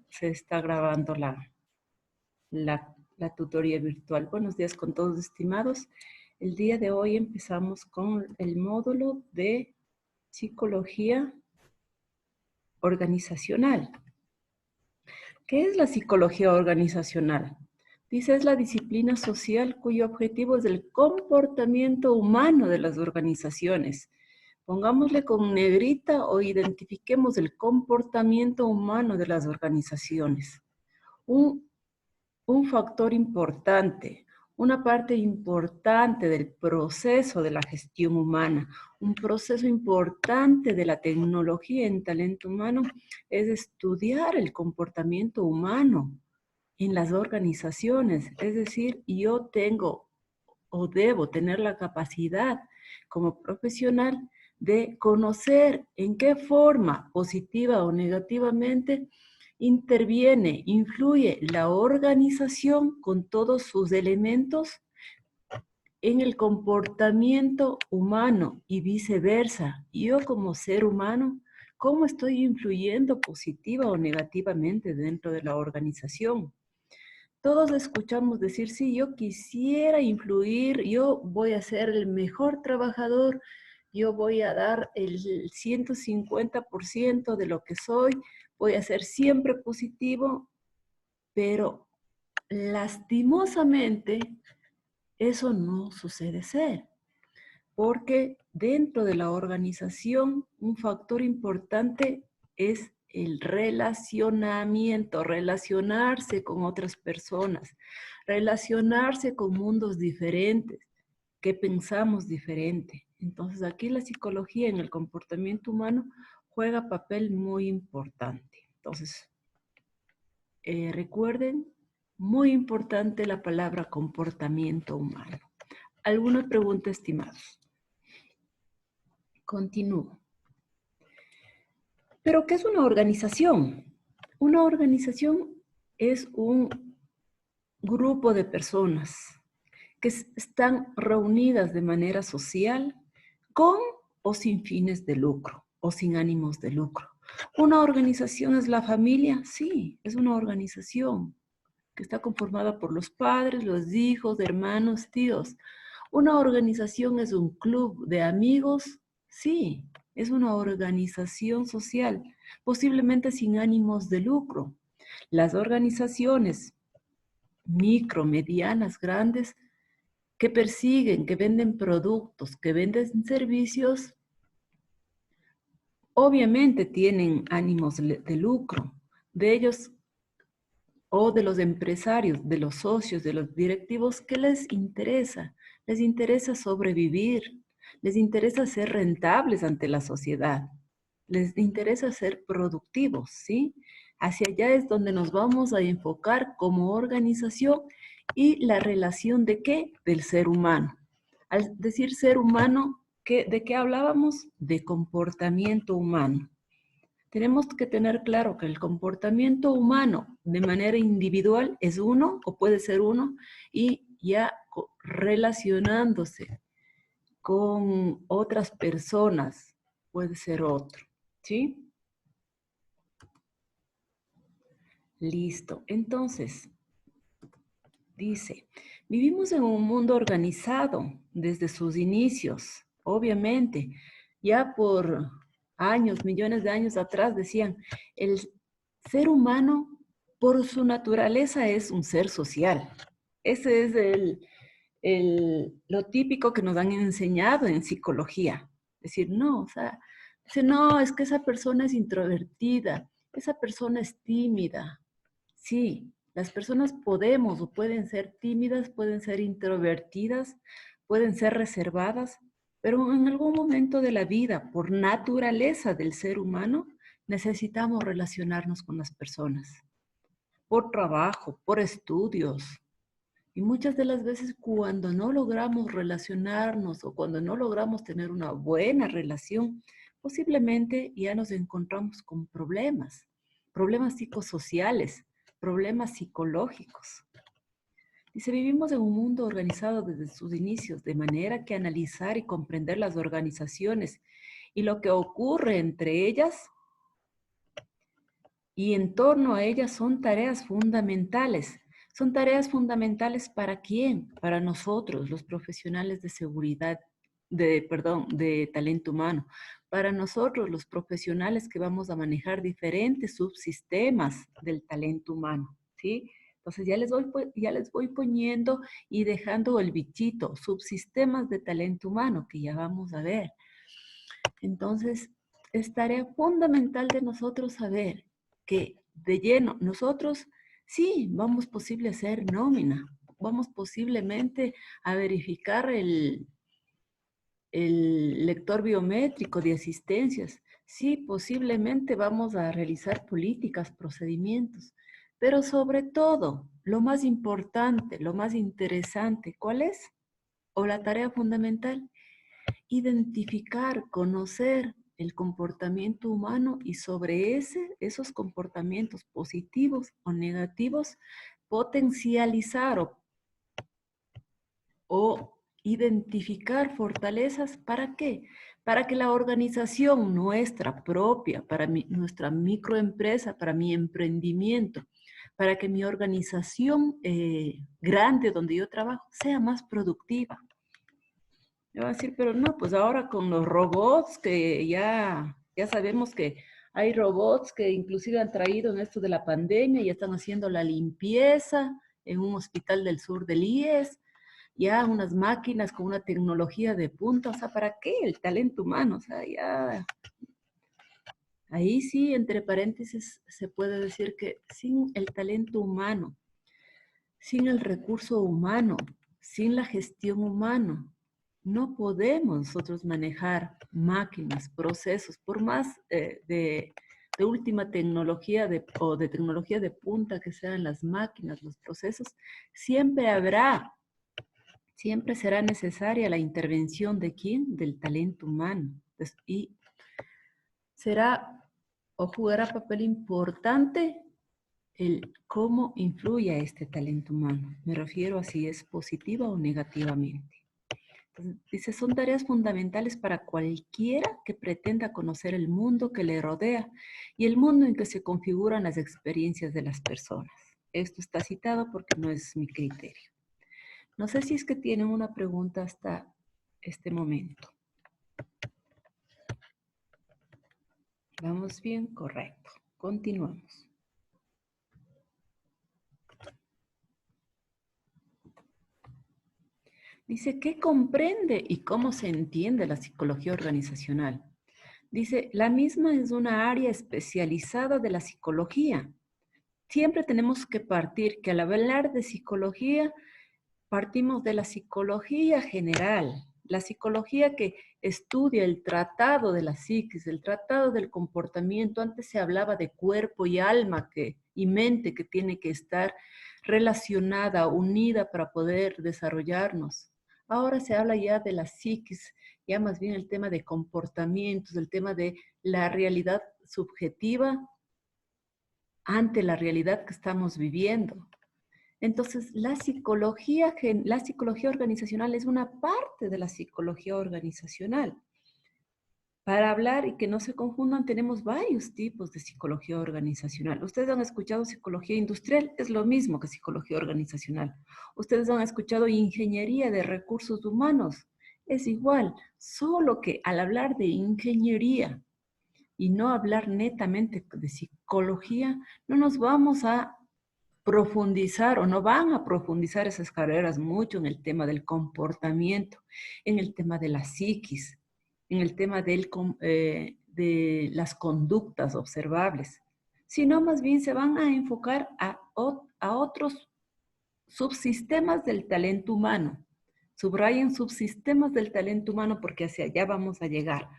Se está grabando la tutoría virtual. Buenos días con todos, estimados. El día de hoy empezamos con el módulo de psicología organizacional. ¿Qué es la psicología organizacional? Dice, es la disciplina social cuyo objetivo es el comportamiento humano de las organizaciones. Pongámosle con negrita o identifiquemos el comportamiento humano de las organizaciones. Un factor importante, una parte importante del proceso de la gestión humana, un proceso importante de la tecnología en talento humano es estudiar el comportamiento humano en las organizaciones. Es decir, yo tengo o debo tener la capacidad como profesional de conocer en qué forma, positiva o negativamente, interviene, influye la organización con todos sus elementos en el comportamiento humano y viceversa. Yo como ser humano, ¿cómo estoy influyendo positiva o negativamente dentro de la organización? Todos escuchamos decir, sí, yo quisiera influir, yo voy a ser el mejor trabajador, yo voy a dar el 150% de lo que soy, voy a ser siempre positivo, pero lastimosamente eso no sucede ser, porque dentro de la organización un factor importante es el relacionamiento, relacionarse con otras personas, relacionarse con mundos diferentes, que pensamos diferente. Entonces aquí la psicología en el comportamiento humano juega papel muy importante. Entonces, recuerden, muy importante la palabra comportamiento humano. ¿Alguna pregunta, estimados? Continúo. ¿Pero qué es una organización? Una organización es un grupo de personas que están reunidas de manera social con o sin fines de lucro o sin ánimos de lucro. ¿Una organización es la familia? Sí, es una organización que está conformada por los padres, los hijos, hermanos, tíos. ¿Una organización es un club de amigos? Sí, es una organización social, posiblemente sin ánimos de lucro. Las organizaciones micro, medianas, grandes, que persiguen, que venden productos, que venden servicios, obviamente tienen ánimos de lucro. De ellos o de los empresarios, de los socios, de los directivos, ¿qué les interesa? Les interesa sobrevivir, les interesa ser rentables ante la sociedad, les interesa ser productivos, ¿sí? Hacia allá es donde nos vamos a enfocar como organización y la relación de qué? Del ser humano. Al decir ser humano, ¿de qué hablábamos? De comportamiento humano. Tenemos que tener claro que el comportamiento humano de manera individual es uno o puede ser uno y ya relacionándose con otras personas puede ser otro, ¿sí? Listo. Entonces, dice, vivimos en un mundo organizado desde sus inicios, obviamente. Ya por años, millones de años atrás decían, el ser humano por su naturaleza es un ser social. Ese es lo típico que nos han enseñado en psicología. Decir, no, o sea, dice, no, es que esa persona es introvertida, esa persona es tímida. Sí, las personas podemos o pueden ser tímidas, pueden ser introvertidas, pueden ser reservadas, pero en algún momento de la vida, por naturaleza del ser humano, necesitamos relacionarnos con las personas, por trabajo, por estudios. Y muchas de las veces cuando no logramos relacionarnos o cuando no logramos tener una buena relación, posiblemente ya nos encontramos con problemas, problemas psicosociales, problemas psicológicos. Dice, vivimos en un mundo organizado desde sus inicios, de manera que analizar y comprender las organizaciones y lo que ocurre entre ellas y en torno a ellas son tareas fundamentales. ¿Son tareas fundamentales para quién? Para nosotros, los profesionales de seguridad, de talento humano. Para nosotros, los profesionales que vamos a manejar diferentes subsistemas del talento humano, ¿sí? Entonces ya les voy poniendo y dejando el bichito, subsistemas de talento humano, que ya vamos a ver. Entonces, es tarea fundamental de nosotros saber que de lleno, nosotros sí vamos posible a hacer nómina, vamos posiblemente a verificar el lector biométrico de asistencias, sí posiblemente vamos a realizar políticas, procedimientos, pero sobre todo, lo más importante, lo más interesante, ¿cuál es? O la tarea fundamental, identificar, conocer el comportamiento humano y sobre esos comportamientos positivos o negativos, potencializar o identificar fortalezas. ¿Para qué? Para que la organización nuestra propia, para nuestra microempresa, para mi emprendimiento, para que mi organización grande donde yo trabajo sea más productiva. Me va a decir, pero no, pues ahora con los robots que ya sabemos que hay robots que inclusive han traído en esto de la pandemia y están haciendo la limpieza en un hospital del sur del IES, ya unas máquinas con una tecnología de punta, o sea, ¿para qué el talento humano? O sea, ya, ahí sí, entre paréntesis, se puede decir que sin el talento humano, sin el recurso humano, sin la gestión humana, no podemos nosotros manejar máquinas, procesos, por más de última tecnología o de tecnología de punta que sean las máquinas, los procesos, siempre siempre será necesaria la intervención de quién? Del talento humano. Y será o jugará papel importante el cómo influye a este talento humano. Me refiero a si es positiva o negativamente. Entonces, dice, son tareas fundamentales para cualquiera que pretenda conocer el mundo que le rodea y el mundo en que se configuran las experiencias de las personas. Esto está citado porque no es mi criterio. No sé si es que tienen una pregunta hasta este momento. ¿Vamos bien? Correcto. Continuamos. Dice, ¿qué comprende y cómo se entiende la psicología organizacional? Dice, la misma es una área especializada de la psicología. Siempre tenemos que partir que al hablar de psicología, partimos de la psicología general, la psicología que estudia el tratado de la psiquis, el tratado del comportamiento. Antes se hablaba de cuerpo y alma y mente que tiene que estar relacionada, unida para poder desarrollarnos. Ahora se habla ya de la psiquis, ya más bien el tema de comportamientos, el tema de la realidad subjetiva ante la realidad que estamos viviendo. Entonces, la psicología organizacional es una parte de la psicología organizacional. Para hablar y que no se confundan, tenemos varios tipos de psicología organizacional. Ustedes han escuchado psicología industrial, es lo mismo que psicología organizacional. Ustedes han escuchado ingeniería de recursos humanos, es igual, solo que al hablar de ingeniería y no hablar netamente de psicología, no nos vamos a profundizar o no van a profundizar esas carreras mucho en el tema del comportamiento, en el tema de la psiquis, en el tema de las conductas observables, sino más bien se van a enfocar a otros subsistemas del talento humano. Subrayen subsistemas del talento humano porque hacia allá vamos a llegar.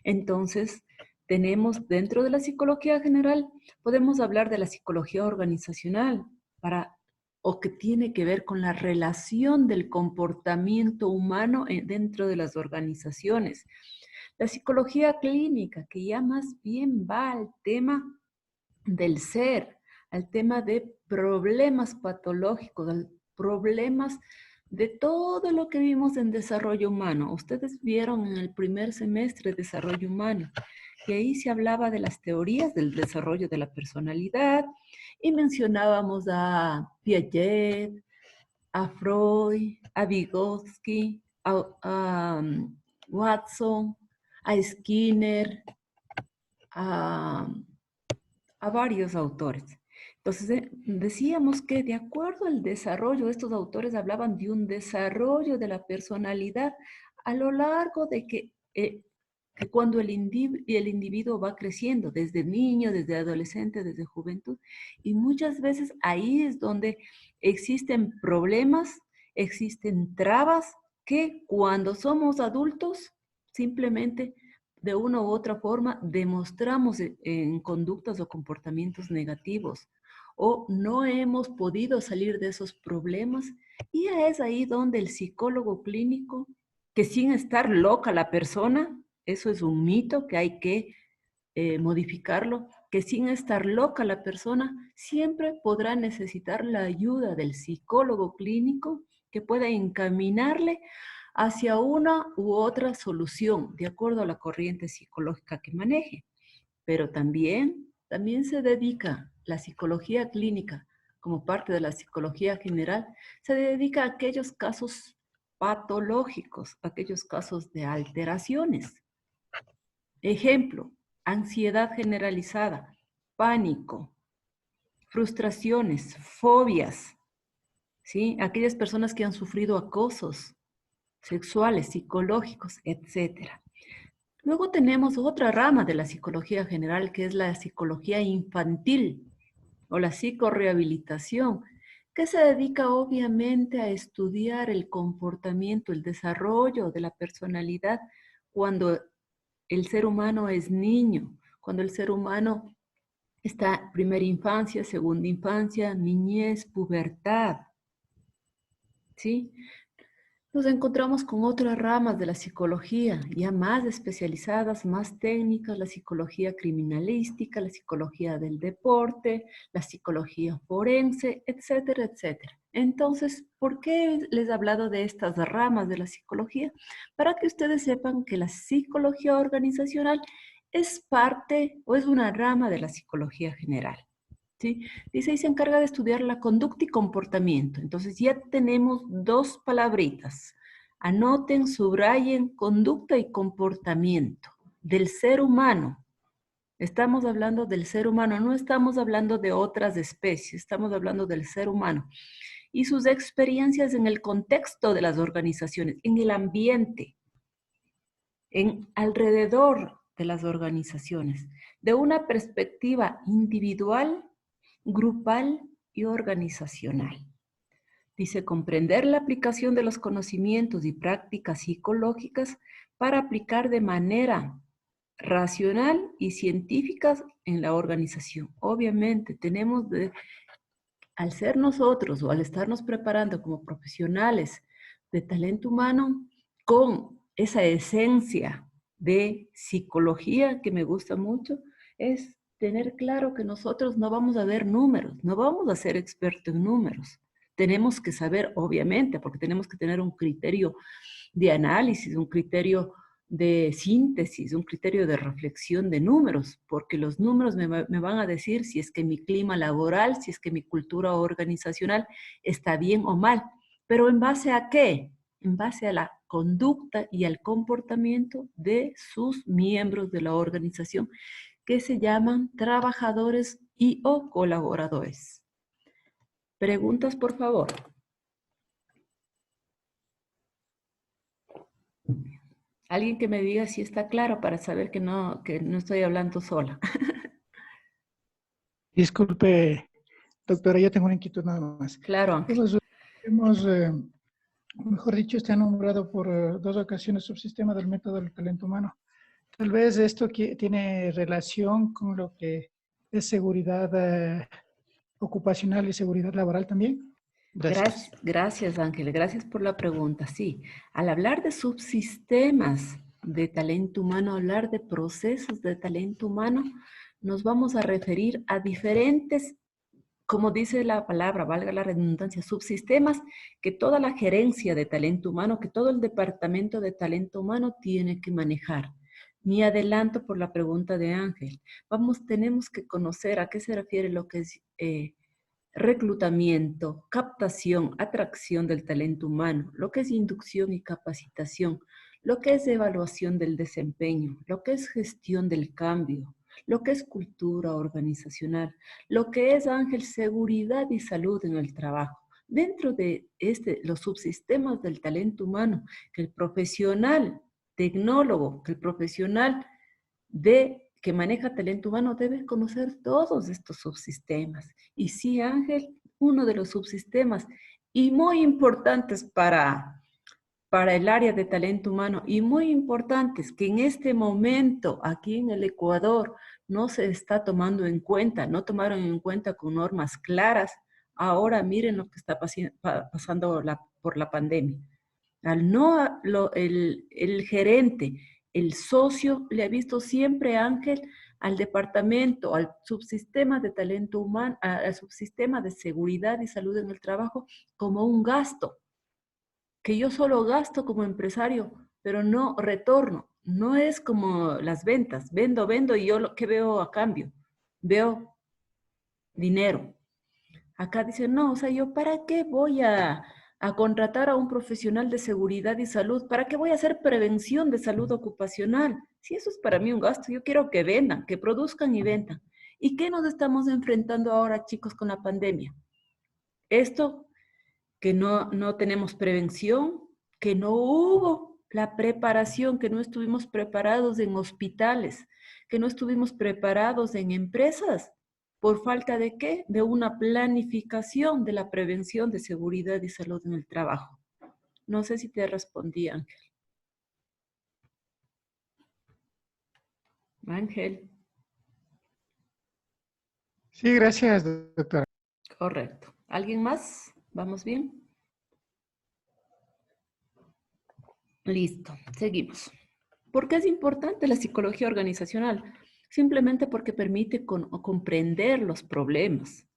Entonces, tenemos dentro de la psicología general, podemos hablar de la psicología organizacional o que tiene que ver con la relación del comportamiento humano dentro de las organizaciones. La psicología clínica, que ya más bien va al tema del ser, al tema de problemas patológicos, problemas de todo lo que vimos en desarrollo humano. Ustedes vieron en el primer semestre desarrollo humano, y ahí se hablaba de las teorías del desarrollo de la personalidad, y mencionábamos a Piaget, a Freud, a Vygotsky, a Watson, a Skinner, a varios autores. Entonces, decíamos que de acuerdo al desarrollo, estos autores hablaban de un desarrollo de la personalidad a lo largo de que cuando el individuo va creciendo, desde niño, desde adolescente, desde juventud, y muchas veces ahí es donde existen problemas, existen trabas, que cuando somos adultos, simplemente de una u otra forma demostramos en conductas o comportamientos negativos o no hemos podido salir de esos problemas, y es ahí donde el psicólogo clínico, que sin estar loca la persona, eso es un mito que hay que modificarlo, que sin estar loca la persona siempre podrá necesitar la ayuda del psicólogo clínico que pueda encaminarle hacia una u otra solución, de acuerdo a la corriente psicológica que maneje. Pero también se dedica la psicología clínica, como parte de la psicología general, se dedica a aquellos casos patológicos, aquellos casos de alteraciones. Ejemplo, ansiedad generalizada, pánico, frustraciones, fobias, ¿sí? Aquellas personas que han sufrido acosos sexuales, psicológicos, etc. Luego tenemos otra rama de la psicología general, que es la psicología infantil o la psicorrehabilitación, que se dedica obviamente a estudiar el comportamiento, el desarrollo de la personalidad cuando el ser humano es niño, cuando el ser humano está en primera infancia, segunda infancia, niñez, pubertad, ¿sí? Nos encontramos con otras ramas de la psicología, ya más especializadas, más técnicas, la psicología criminalística, la psicología del deporte, la psicología forense, etcétera, etcétera. Entonces, ¿por qué les he hablado de estas ramas de la psicología? Para que ustedes sepan que la psicología organizacional es parte o es una rama de la psicología general. ¿Sí? Dice, y se encarga de estudiar la conducta y comportamiento. Entonces ya tenemos dos palabritas. Anoten, subrayen, conducta y comportamiento del ser humano. Estamos hablando del ser humano, no estamos hablando de otras especies, estamos hablando del ser humano y sus experiencias en el contexto de las organizaciones, en el ambiente, en alrededor de las organizaciones, de una perspectiva individual, grupal y organizacional. Dice, comprender la aplicación de los conocimientos y prácticas psicológicas para aplicar de manera racional y científica en la organización. Obviamente, tenemos al ser nosotros o al estarnos preparando como profesionales de talento humano con esa esencia de psicología que me gusta mucho, es tener claro que nosotros no vamos a ver números, no vamos a ser expertos en números. Tenemos que saber, obviamente, porque tenemos que tener un criterio de análisis, un criterio de síntesis, un criterio de reflexión de números, porque los números me van a decir si es que mi clima laboral, si es que mi cultura organizacional está bien o mal. Pero ¿en base a qué? En base a la conducta y al comportamiento de sus miembros de la organización, que se llaman trabajadores y o colaboradores. Preguntas, por favor. Alguien que me diga si está claro para saber que no estoy hablando sola. Disculpe, doctora, yo tengo una inquietud nada más. Claro, Ángel. Mejor dicho, está nombrado por 2 ocasiones subsistema del método del talento humano. Tal vez esto tiene relación con lo que es seguridad ocupacional y seguridad laboral también. Gracias. Gracias, Ángel. Gracias por la pregunta. Sí, al hablar de subsistemas de talento humano, hablar de procesos de talento humano, nos vamos a referir a diferentes como dice la palabra, valga la redundancia, subsistemas que toda la gerencia de talento humano, que todo el departamento de talento humano tiene que manejar. Me adelanto por la pregunta de Ángel. Tenemos que conocer a qué se refiere lo que es reclutamiento, captación, atracción del talento humano, lo que es inducción y capacitación, lo que es evaluación del desempeño, lo que es gestión del cambio, lo que es cultura organizacional, lo que es, Ángel, seguridad y salud en el trabajo. Dentro de los subsistemas del talento humano, que el profesional tecnólogo, que el profesional que maneja talento humano debe conocer todos estos subsistemas. Y sí, Ángel, uno de los subsistemas y muy importantes para el área de talento humano y muy importantes que en este momento aquí en el Ecuador no se está tomando en cuenta, no tomaron en cuenta con normas claras. Ahora miren lo que está pasando por la pandemia. Al no, el gerente, el socio, le ha visto siempre, Ángel, al departamento, al subsistema de talento humano, al subsistema de seguridad y salud en el trabajo como un gasto, que yo solo gasto como empresario, pero no retorno. No es como las ventas, vendo y yo lo que veo a cambio, veo dinero. Acá dicen, no, o sea, yo para qué voy a contratar a un profesional de seguridad y salud, ¿para qué voy a hacer prevención de salud ocupacional? Si eso es para mí un gasto, yo quiero que vendan, que produzcan y vendan. ¿Y qué nos estamos enfrentando ahora, chicos, con la pandemia? Esto, que no tenemos prevención, que no hubo la preparación, que no estuvimos preparados en hospitales, que no estuvimos preparados en empresas. ¿Por falta de qué? De una planificación de la prevención de seguridad y salud en el trabajo. No sé si te respondí, Ángel. Ángel, Sí, gracias, doctora. correcto. ¿Alguien más? ¿Vamos bien? Listo, seguimos. ¿Por qué es importante la psicología organizacional? Simplemente porque permite comprender los problemas,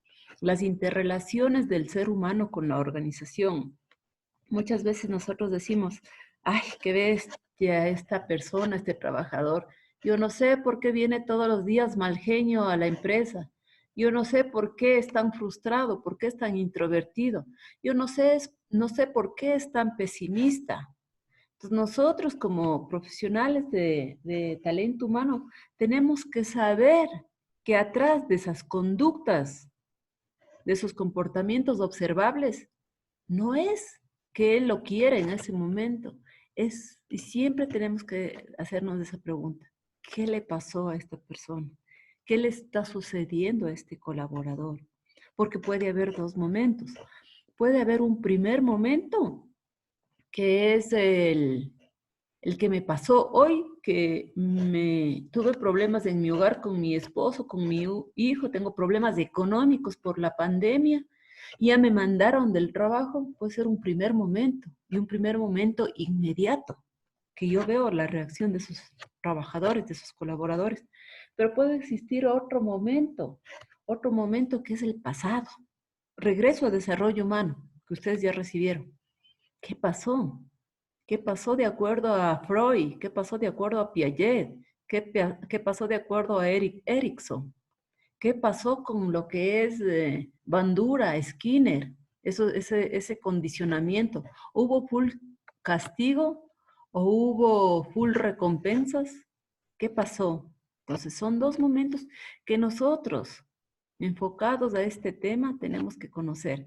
las interrelaciones del ser humano con la organización. Muchas veces nosotros decimos, ay, qué bestia esta persona, este trabajador. Yo no sé por qué viene todos los días mal genio a la empresa. Yo no sé por qué es tan frustrado, por qué es tan introvertido. Yo no sé por qué es tan pesimista. Entonces, nosotros como profesionales de talento humano tenemos que saber que atrás de esas conductas, de esos comportamientos observables, no es que él lo quiera en ese momento, y siempre tenemos que hacernos esa pregunta, ¿qué le pasó a esta persona? ¿Qué le está sucediendo a este colaborador? Porque puede haber dos momentos. Puede haber un primer momento, que es el que me pasó hoy, que tuve problemas en mi hogar con mi esposo, con mi hijo, tengo problemas económicos por la pandemia, ya me mandaron del trabajo, puede ser un primer momento y un primer momento inmediato, que yo veo la reacción de sus trabajadores, de sus colaboradores, pero puede existir otro momento que es el pasado, regreso a desarrollo humano, que ustedes ya recibieron. ¿Qué pasó? ¿Qué pasó de acuerdo a Freud? ¿Qué pasó de acuerdo a Piaget? ¿Qué pasó de acuerdo a Erickson? ¿Qué pasó con lo que es Bandura, Skinner? Ese condicionamiento. ¿Hubo full castigo o hubo full recompensas? ¿Qué pasó? Entonces son dos momentos que nosotros, enfocados a este tema, tenemos que conocer.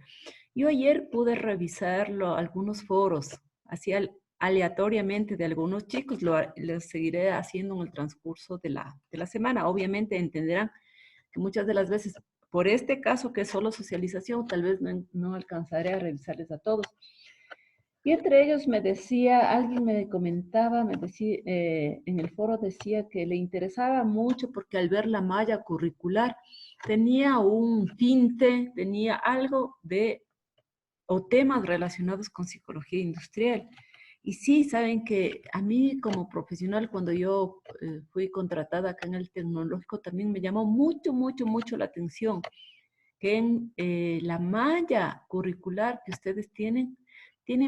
Yo ayer pude revisar algunos foros, así aleatoriamente de algunos chicos, lo seguiré haciendo en el transcurso de la semana. Obviamente entenderán que muchas de las veces, por este caso que es solo socialización, tal vez no alcanzaré a revisarles a todos. Y entre ellos me decía, alguien me comentaba, me decía, en el foro decía que le interesaba mucho porque al ver la malla curricular tenía un tinte, tenía algo o temas relacionados con psicología industrial. Y sí, saben que a mí como profesional, cuando yo fui contratada acá en el tecnológico, también me llamó mucho, mucho, mucho la atención que en la malla curricular que ustedes tienen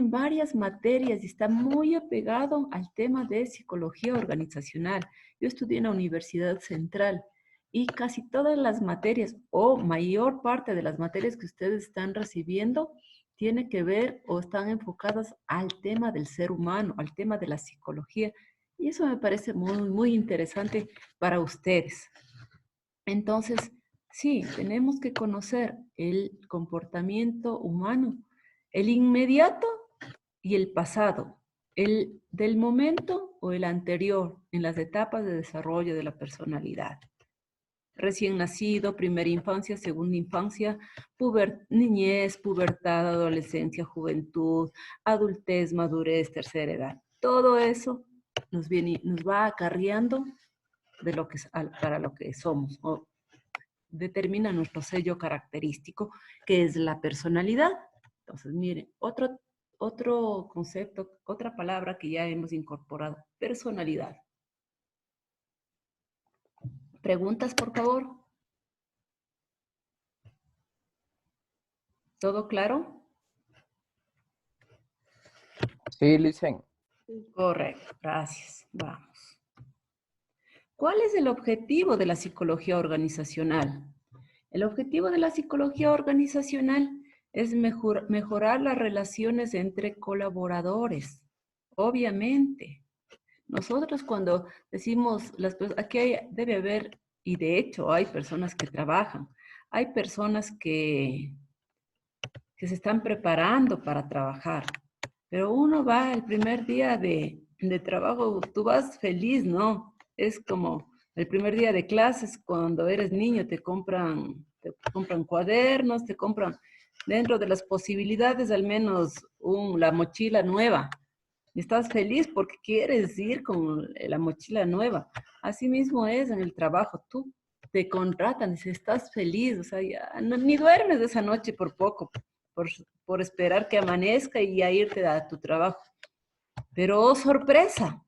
varias materias y está muy apegado al tema de psicología organizacional. Yo estudié en la Universidad Central y casi todas las materias o mayor parte de las materias que ustedes están recibiendo tiene que ver o están enfocadas al tema del ser humano, al tema de la psicología. Y eso me parece muy, muy interesante para ustedes. Entonces, sí, tenemos que conocer el comportamiento humano, el inmediato y el pasado, el del momento o el anterior en las etapas de desarrollo de la personalidad. Recién nacido, primera infancia, segunda infancia, niñez, pubertad, adolescencia, juventud, adultez, madurez, tercera edad. Todo eso nos va acarreando de lo que, para lo que somos, o determina nuestro sello característico, que es la personalidad. Entonces, miren, otro concepto, otra palabra que ya hemos incorporado, personalidad. ¿Preguntas, por favor? ¿Todo claro? Sí, Licen. Correcto, gracias. Vamos. ¿Cuál es el objetivo de la psicología organizacional? El objetivo de la psicología organizacional es mejorar las relaciones entre colaboradores. Obviamente, nosotros cuando decimos las cosas, aquí debe haber, y de hecho hay personas que trabajan, hay personas que se están preparando para trabajar, pero uno va el primer día de trabajo, tú vas feliz, ¿no? Es como el primer día de clases, cuando eres niño, te compran cuadernos, te compran dentro de las posibilidades al menos la mochila nueva. Y estás feliz porque quieres ir con la mochila nueva. Así mismo es en el trabajo, tú te contratan y si estás feliz, o sea, ya, ni duermes esa noche por poco, por esperar que amanezca y ya irte a tu trabajo. Pero, oh, sorpresa,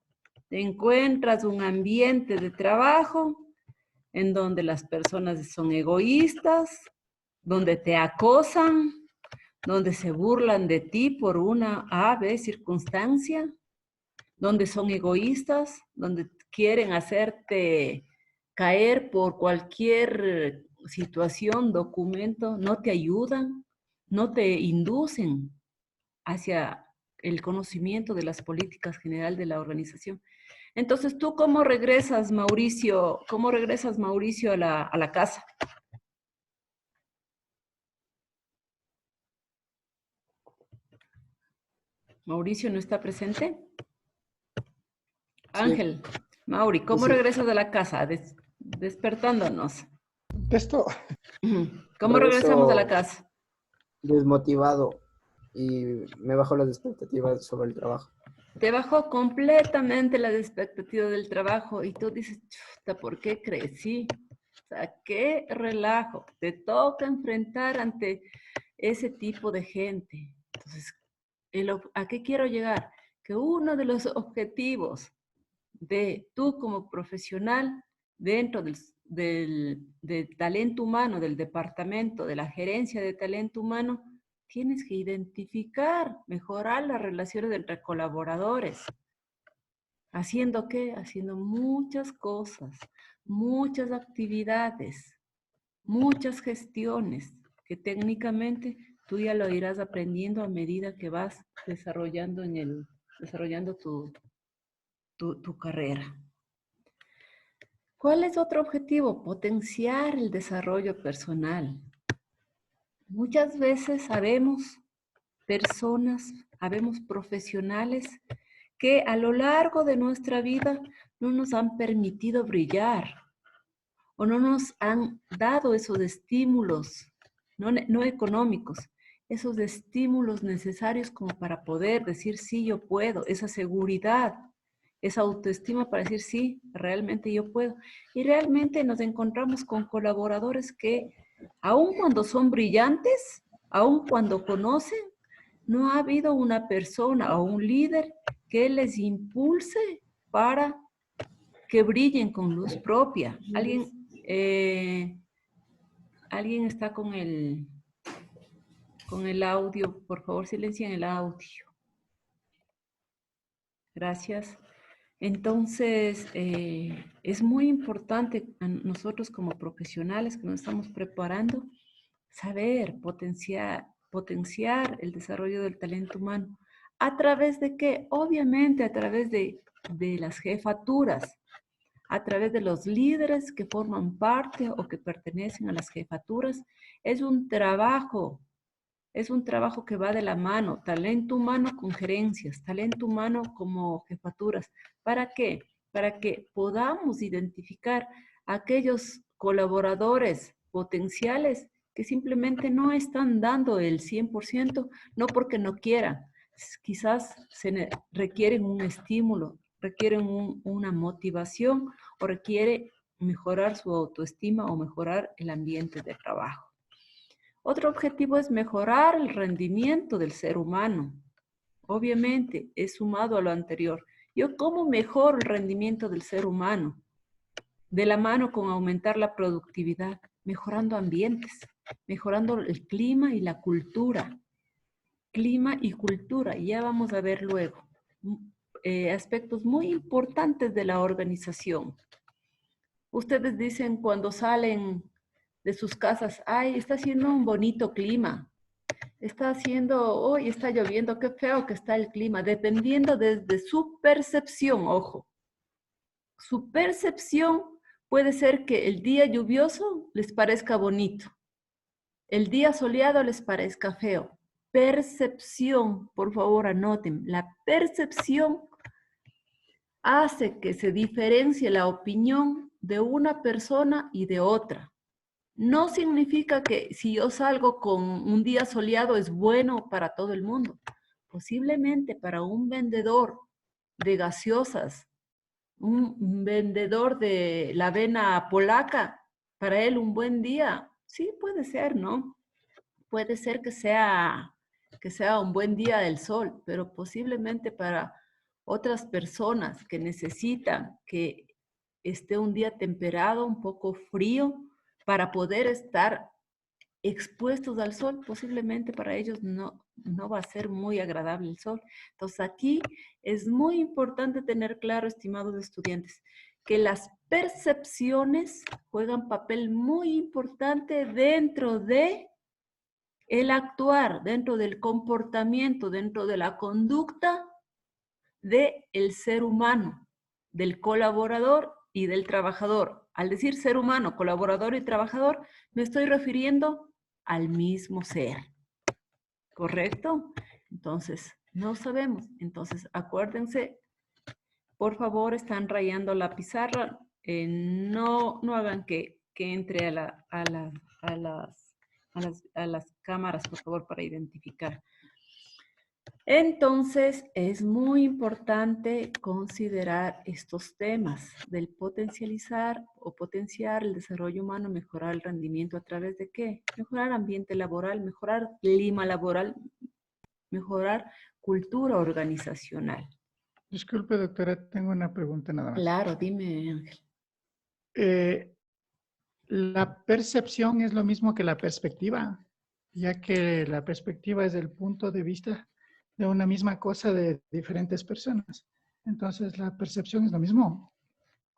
te encuentras un ambiente de trabajo en donde las personas son egoístas, donde te acosan, donde se burlan de ti por una B circunstancia, donde son egoístas, donde quieren hacerte caer por cualquier situación, documento, no te ayudan, no te inducen hacia el conocimiento de las políticas generales de la organización. Entonces, ¿tú cómo regresas, Mauricio? ¿Cómo regresas, Mauricio, a la casa? ¿Mauricio no está presente? Ángel, sí. Mauri, ¿cómo regresas de la casa? Despertándonos. Esto. ¿Cómo regresamos a la casa? Desmotivado y me bajó las expectativas sobre el trabajo. Te bajó completamente las expectativas del trabajo y tú dices, chuta, ¿por qué crecí? O sea, qué relajo. Te toca enfrentar ante ese tipo de gente. Entonces, ¿a qué quiero llegar? Que uno de los objetivos de tú como profesional dentro del talento humano, del departamento, de la gerencia de talento humano, tienes que identificar, mejorar las relaciones entre colaboradores. ¿Haciendo qué? Haciendo muchas cosas, muchas actividades, muchas gestiones que técnicamente tú ya lo irás aprendiendo a medida que vas desarrollando tu carrera. ¿Cuál es otro objetivo? Potenciar el desarrollo personal. Muchas veces sabemos profesionales que a lo largo de nuestra vida no nos han permitido brillar o no nos han dado esos estímulos, no económicos, esos estímulos necesarios como para poder decir sí, yo puedo, esa seguridad, esa autoestima para decir sí, realmente yo puedo. Y realmente nos encontramos con colaboradores que, aun cuando son brillantes, aun cuando conocen, no ha habido una persona o un líder que les impulse para que brillen con luz propia. ¿Alguien está con el audio? Por favor, silencien el audio. Gracias. Entonces, es muy importante a nosotros como profesionales que nos estamos preparando, saber potenciar el desarrollo del talento humano. ¿A través de qué? Obviamente a través de las jefaturas, a través de los líderes que forman parte o que pertenecen a las jefaturas. Es un trabajo que va de la mano, talento humano con gerencias, talento humano como jefaturas. ¿Para qué? Para que podamos identificar aquellos colaboradores potenciales que simplemente no están dando el 100%, no porque no quieran, quizás requieren un estímulo, requieren una motivación o requiere mejorar su autoestima o mejorar el ambiente de trabajo. Otro objetivo es mejorar el rendimiento del ser humano. Obviamente, es sumado a lo anterior. ¿Yo cómo mejoro el rendimiento del ser humano? De la mano con aumentar la productividad, mejorando ambientes, mejorando el clima y la cultura. Clima y cultura, ya vamos a ver luego. Aspectos muy importantes de la organización. Ustedes dicen cuando salen de sus casas, ay, está haciendo un bonito clima, está haciendo, hoy está lloviendo, qué feo que está el clima, dependiendo desde su percepción, ojo. Su percepción puede ser que el día lluvioso les parezca bonito, el día soleado les parezca feo. Percepción, por favor anoten, la percepción hace que se diferencie la opinión de una persona y de otra. No significa que si yo salgo con un día soleado es bueno para todo el mundo. Posiblemente para un vendedor de gaseosas, un vendedor de la avena polaca, para él un buen día, sí puede ser, ¿no? Puede ser que sea un buen día del sol, pero posiblemente para otras personas que necesitan que esté un día temperado, un poco frío, para poder estar expuestos al sol, posiblemente para ellos no va a ser muy agradable el sol. Entonces aquí es muy importante tener claro, estimados estudiantes, que las percepciones juegan papel muy importante dentro de el actuar, dentro del comportamiento, dentro de la conducta del ser humano, del colaborador y del trabajador. Al decir ser humano, colaborador y trabajador, me estoy refiriendo al mismo ser. ¿Correcto? Entonces, no sabemos. Entonces, acuérdense, por favor, están rayando la pizarra. No hagan que entre a las cámaras, por favor, para identificar. Entonces, es muy importante considerar estos temas del potencializar o potenciar el desarrollo humano, mejorar el rendimiento a través de ¿qué? Mejorar ambiente laboral, mejorar clima laboral, mejorar cultura organizacional. Disculpe, doctora, tengo una pregunta nada más. Claro, dime, Ángel. ¿La percepción es lo mismo que la perspectiva? Ya que la perspectiva es el punto de vista de una misma cosa de diferentes personas. Entonces, ¿la percepción es lo mismo?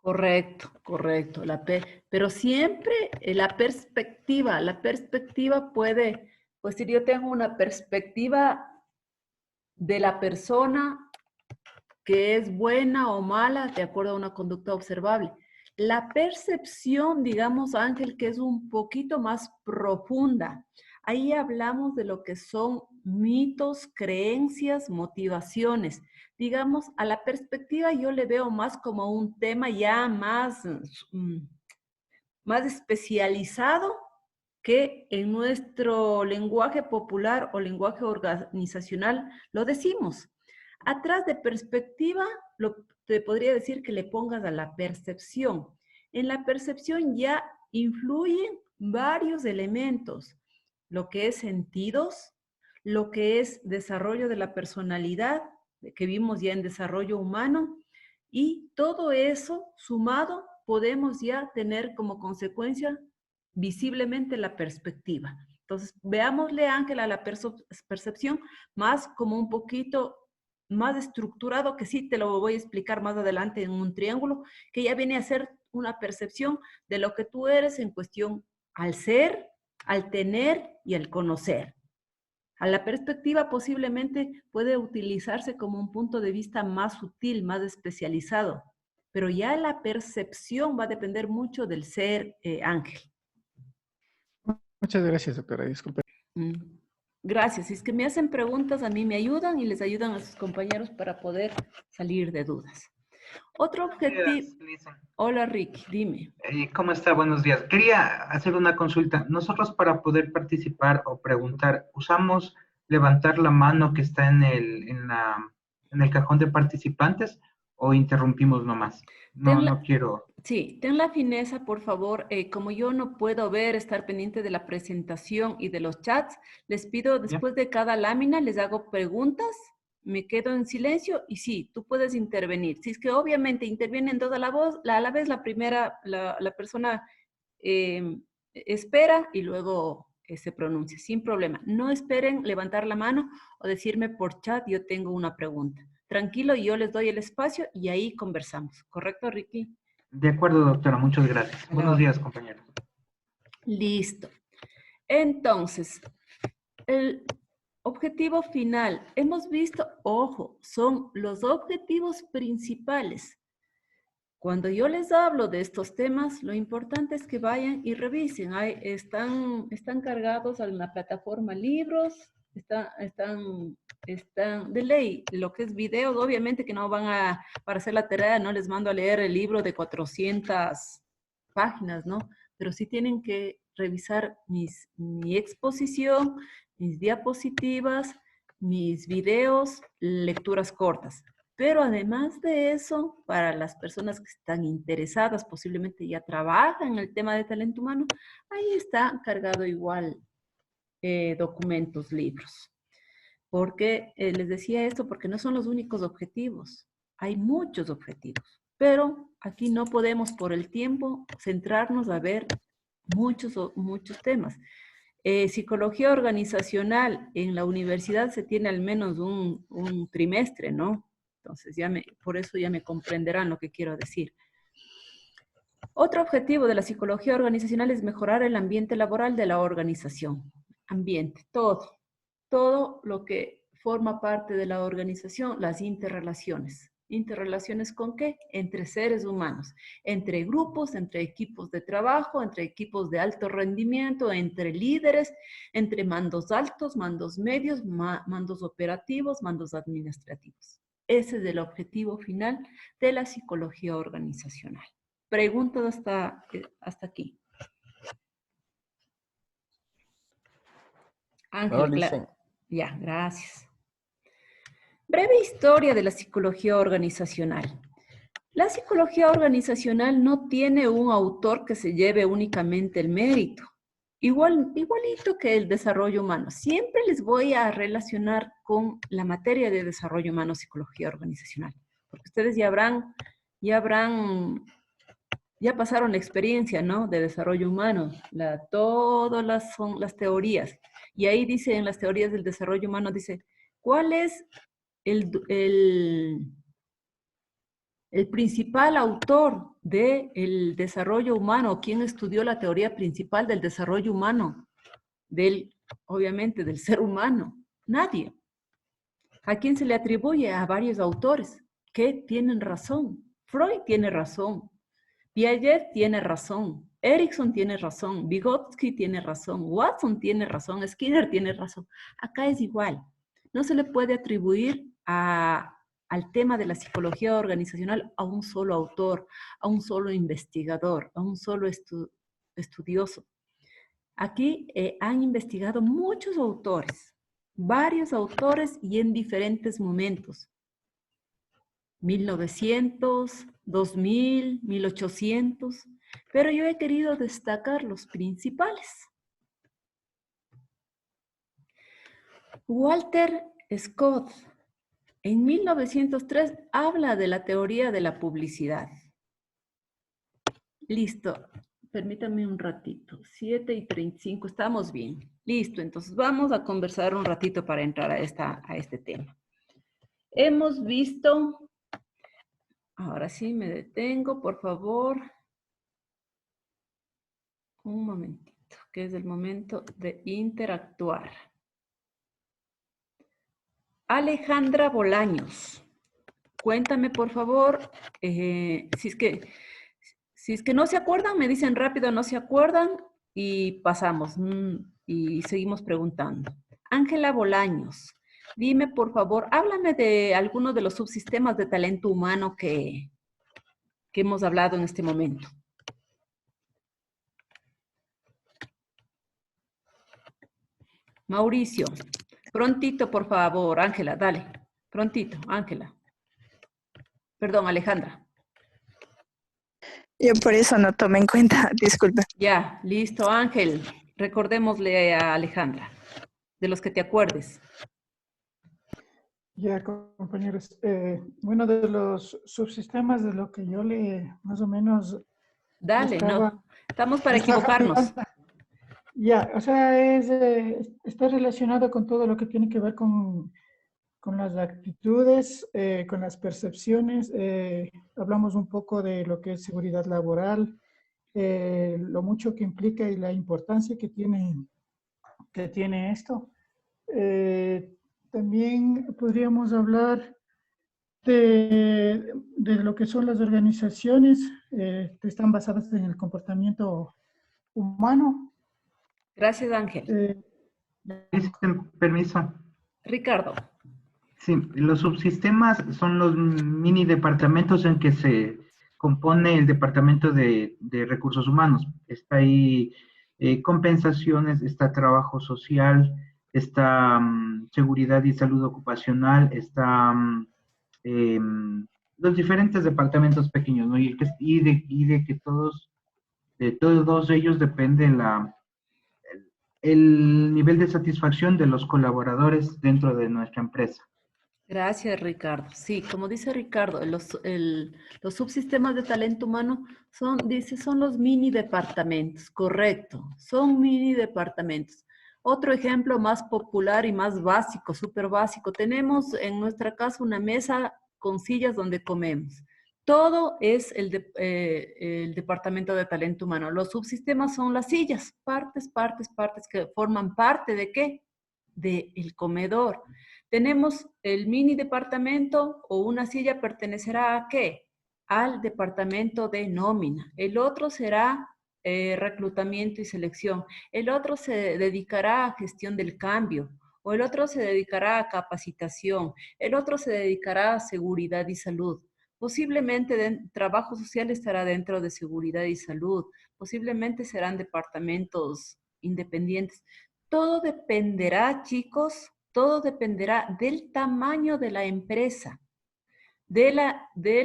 Correcto, correcto. Pero siempre la perspectiva puede, pues si yo tengo una perspectiva de la persona que es buena o mala de acuerdo a una conducta observable. La percepción, digamos, Ángel, que es un poquito más profunda. Ahí hablamos de lo que son mitos, creencias, motivaciones. Digamos, a la perspectiva yo le veo más como un tema ya más especializado que en nuestro lenguaje popular o lenguaje organizacional lo decimos. Atrás de perspectiva, te podría decir que le pongas a la percepción. En la percepción ya influyen varios elementos, lo que es sentidos, lo que es desarrollo de la personalidad, que vimos ya en desarrollo humano, y todo eso sumado podemos ya tener como consecuencia visiblemente la perspectiva. Entonces, veámosle, Ángela, a la percepción más como un poquito más estructurado, que sí te lo voy a explicar más adelante en un triángulo, que ya viene a ser una percepción de lo que tú eres en cuestión al ser, al tener y al conocer. A la perspectiva posiblemente puede utilizarse como un punto de vista más sutil, más especializado, pero ya la percepción va a depender mucho del ser, Ángel. Muchas gracias, doctora. Disculpe. Gracias. Si es que me hacen preguntas, a mí me ayudan y les ayudan a sus compañeros para poder salir de dudas. Otro objetivo... Hola, Ricky, dime. ¿Cómo está? Buenos días. Quería hacer una consulta. Nosotros para poder participar o preguntar, ¿usamos levantar la mano que está en el cajón de participantes o interrumpimos nomás? No quiero... Sí, ten la fineza, por favor. Como yo no puedo estar pendiente de la presentación y de los chats, les pido después de cada lámina, les hago preguntas, me quedo en silencio y sí, tú puedes intervenir. Si es que obviamente intervienen dos a la vez, la primera, la persona espera y luego se pronuncia, sin problema. No esperen levantar la mano o decirme por chat, yo tengo una pregunta. Tranquilo, yo les doy el espacio y ahí conversamos. ¿Correcto, Ricky? De acuerdo, doctora. Muchas gracias. Buenos días, compañeros. Listo. Entonces, el objetivo final. Hemos visto, ojo, son los objetivos principales. Cuando yo les hablo de estos temas, lo importante es que vayan y revisen. Están cargados en la plataforma libros, están de ley. Lo que es videos, obviamente que no van para hacer la tarea, no les mando a leer el libro de 400 páginas, ¿no? Pero sí tienen que revisar mi exposición, mis diapositivas, mis videos, lecturas cortas. Pero además de eso, para las personas que están interesadas, posiblemente ya trabajan en el tema de talento humano, ahí está cargado igual documentos, libros. Porque les decía esto, porque no son los únicos objetivos. Hay muchos objetivos, pero aquí no podemos por el tiempo centrarnos a ver muchos temas. Psicología organizacional en la universidad se tiene al menos un trimestre, ¿no? Entonces, por eso ya me comprenderán lo que quiero decir. Otro objetivo de la psicología organizacional es mejorar el ambiente laboral de la organización. Ambiente, todo lo que forma parte de la organización, las interrelaciones. ¿Interrelaciones con qué? Entre seres humanos, entre grupos, entre equipos de trabajo, entre equipos de alto rendimiento, entre líderes, entre mandos altos, mandos medios, mandos operativos, mandos administrativos. Ese es el objetivo final de la psicología organizacional. Preguntas hasta aquí. Ángel, claro. Ya, gracias. Breve historia de la psicología organizacional. La psicología organizacional no tiene un autor que se lleve únicamente el mérito. Igualito que el desarrollo humano. Siempre les voy a relacionar con la materia de desarrollo humano, psicología organizacional. Porque ustedes ya pasaron la experiencia, ¿no? De desarrollo humano. Todas son las teorías. Y ahí dice, en las teorías del desarrollo humano, dice, ¿cuál es el principal autor del desarrollo humano? ¿Quién estudió la teoría principal del desarrollo humano? Obviamente, del ser humano. Nadie. ¿A quién se le atribuye? A varios autores que tienen razón. Freud tiene razón. Piaget tiene razón. Erickson tiene razón. Vygotsky tiene razón. Watson tiene razón. Skinner tiene razón. Acá es igual. No se le puede atribuir al tema de la psicología organizacional a un solo autor, a un solo investigador, a un solo estudioso. Aquí han investigado muchos autores, varios autores y en diferentes momentos. 1900, 2000, 1800, pero yo he querido destacar los principales. Walter Scott, en 1903, habla de la teoría de la publicidad. Listo. Permítame un ratito. 7:35, estamos bien. Listo, entonces vamos a conversar un ratito para entrar a este tema. Hemos visto, ahora sí me detengo, por favor. Un momentito, que es el momento de interactuar. Alejandra Bolaños, cuéntame por favor, si es que no se acuerdan, me dicen rápido, no se acuerdan y pasamos y seguimos preguntando. Ángela Bolaños, dime por favor, háblame de algunos de los subsistemas de talento humano que hemos hablado en este momento. Mauricio, prontito por favor, Ángela, dale, prontito, Ángela. Perdón, Alejandra. Yo por eso no tomé en cuenta, disculpe. Ya, listo, Ángel. Recordémosle a Alejandra, de los que te acuerdes. Ya, compañeros. Bueno, de los subsistemas, de lo que yo le más o menos... Dale, no. Estamos para equivocarnos. Ya, o sea, está relacionado con todo lo que tiene que ver con las actitudes, con las percepciones. Hablamos un poco de lo que es seguridad laboral, lo mucho que implica y la importancia que tiene esto. También podríamos hablar de lo que son las organizaciones que están basadas en el comportamiento humano. Gracias, Ángel. Permiso. Ricardo. Sí, los subsistemas son los mini departamentos en que se compone el departamento de recursos humanos. Está ahí compensaciones, está trabajo social, está seguridad y salud ocupacional, está los diferentes departamentos pequeños, ¿no? Y de que de todos ellos depende el nivel de satisfacción de los colaboradores dentro de nuestra empresa. Gracias, Ricardo. Sí, como dice Ricardo, los subsistemas de talento humano son los mini departamentos, correcto, son mini departamentos. Otro ejemplo más popular y más básico, súper básico, tenemos en nuestra casa una mesa con sillas donde comemos. Todo es el departamento de talento humano. Los subsistemas son las sillas, partes que forman parte ¿de qué? Del comedor. Tenemos el mini departamento o una silla pertenecerá ¿a qué? Al departamento de nómina. El otro será reclutamiento y selección. El otro se dedicará a gestión del cambio. O el otro se dedicará a capacitación. El otro se dedicará a seguridad y salud. Posiblemente trabajo social estará dentro de seguridad y salud. Posiblemente serán departamentos independientes. Todo dependerá, chicos, todo dependerá del tamaño de la empresa, de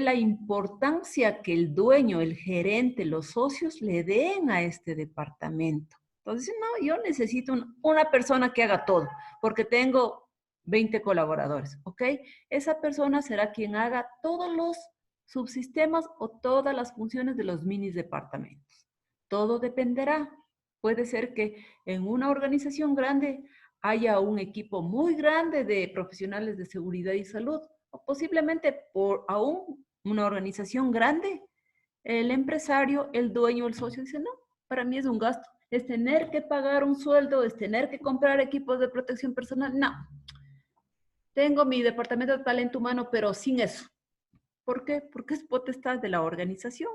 la importancia que el dueño, el gerente, los socios le den a este departamento. Entonces, no, yo necesito una persona que haga todo, porque tengo 20 colaboradores, ¿ok? Esa persona será quien haga todos los subsistemas o todas las funciones de los mini departamentos. Todo dependerá. Puede ser que en una organización grande haya un equipo muy grande de profesionales de seguridad y salud, o posiblemente por aún una organización grande, el empresario, el dueño, el socio dice, no, para mí es un gasto, es tener que pagar un sueldo, es tener que comprar equipos de protección personal, no. Tengo mi departamento de talento humano, pero sin eso. ¿Por qué? Porque es potestad de la organización.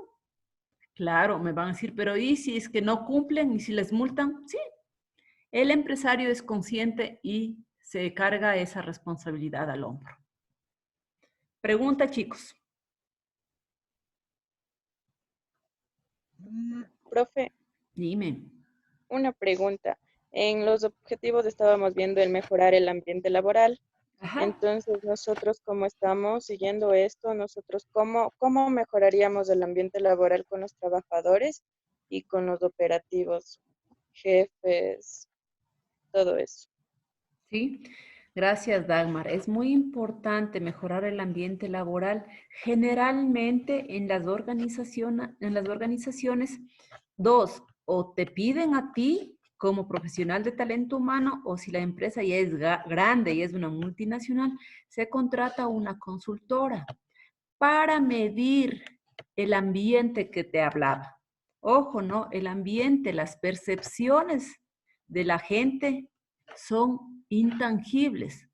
Claro, me van a decir, pero ¿y si es que no cumplen y si les multan? Sí. El empresario es consciente y se carga esa responsabilidad al hombro. Pregunta, chicos. Profe. Dime. Una pregunta. En los objetivos estábamos viendo el mejorar el ambiente laboral. Ajá. Entonces, nosotros, ¿cómo estamos siguiendo esto? Nosotros, ¿cómo mejoraríamos el ambiente laboral con los trabajadores y con los operativos, jefes, todo eso? Sí, gracias, Dagmar. Es muy importante mejorar el ambiente laboral. Generalmente en las organizaciones 2, o te piden a ti como profesional de talento humano, o si la empresa ya es grande y es una multinacional, se contrata una consultora para medir el ambiente que te hablaba. Ojo, ¿no? El ambiente, las percepciones de la gente son intangibles.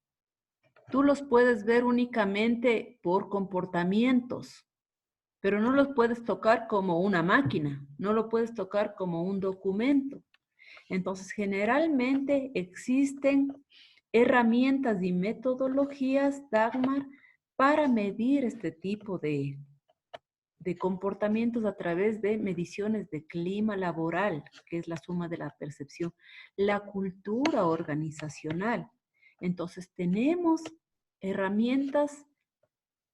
Tú los puedes ver únicamente por comportamientos, pero no los puedes tocar como una máquina, no lo puedes tocar como un documento. Entonces, generalmente existen herramientas y metodologías, Dagmar, para medir este tipo de comportamientos a través de mediciones de clima laboral, que es la suma de la percepción, la cultura organizacional. Entonces, tenemos herramientas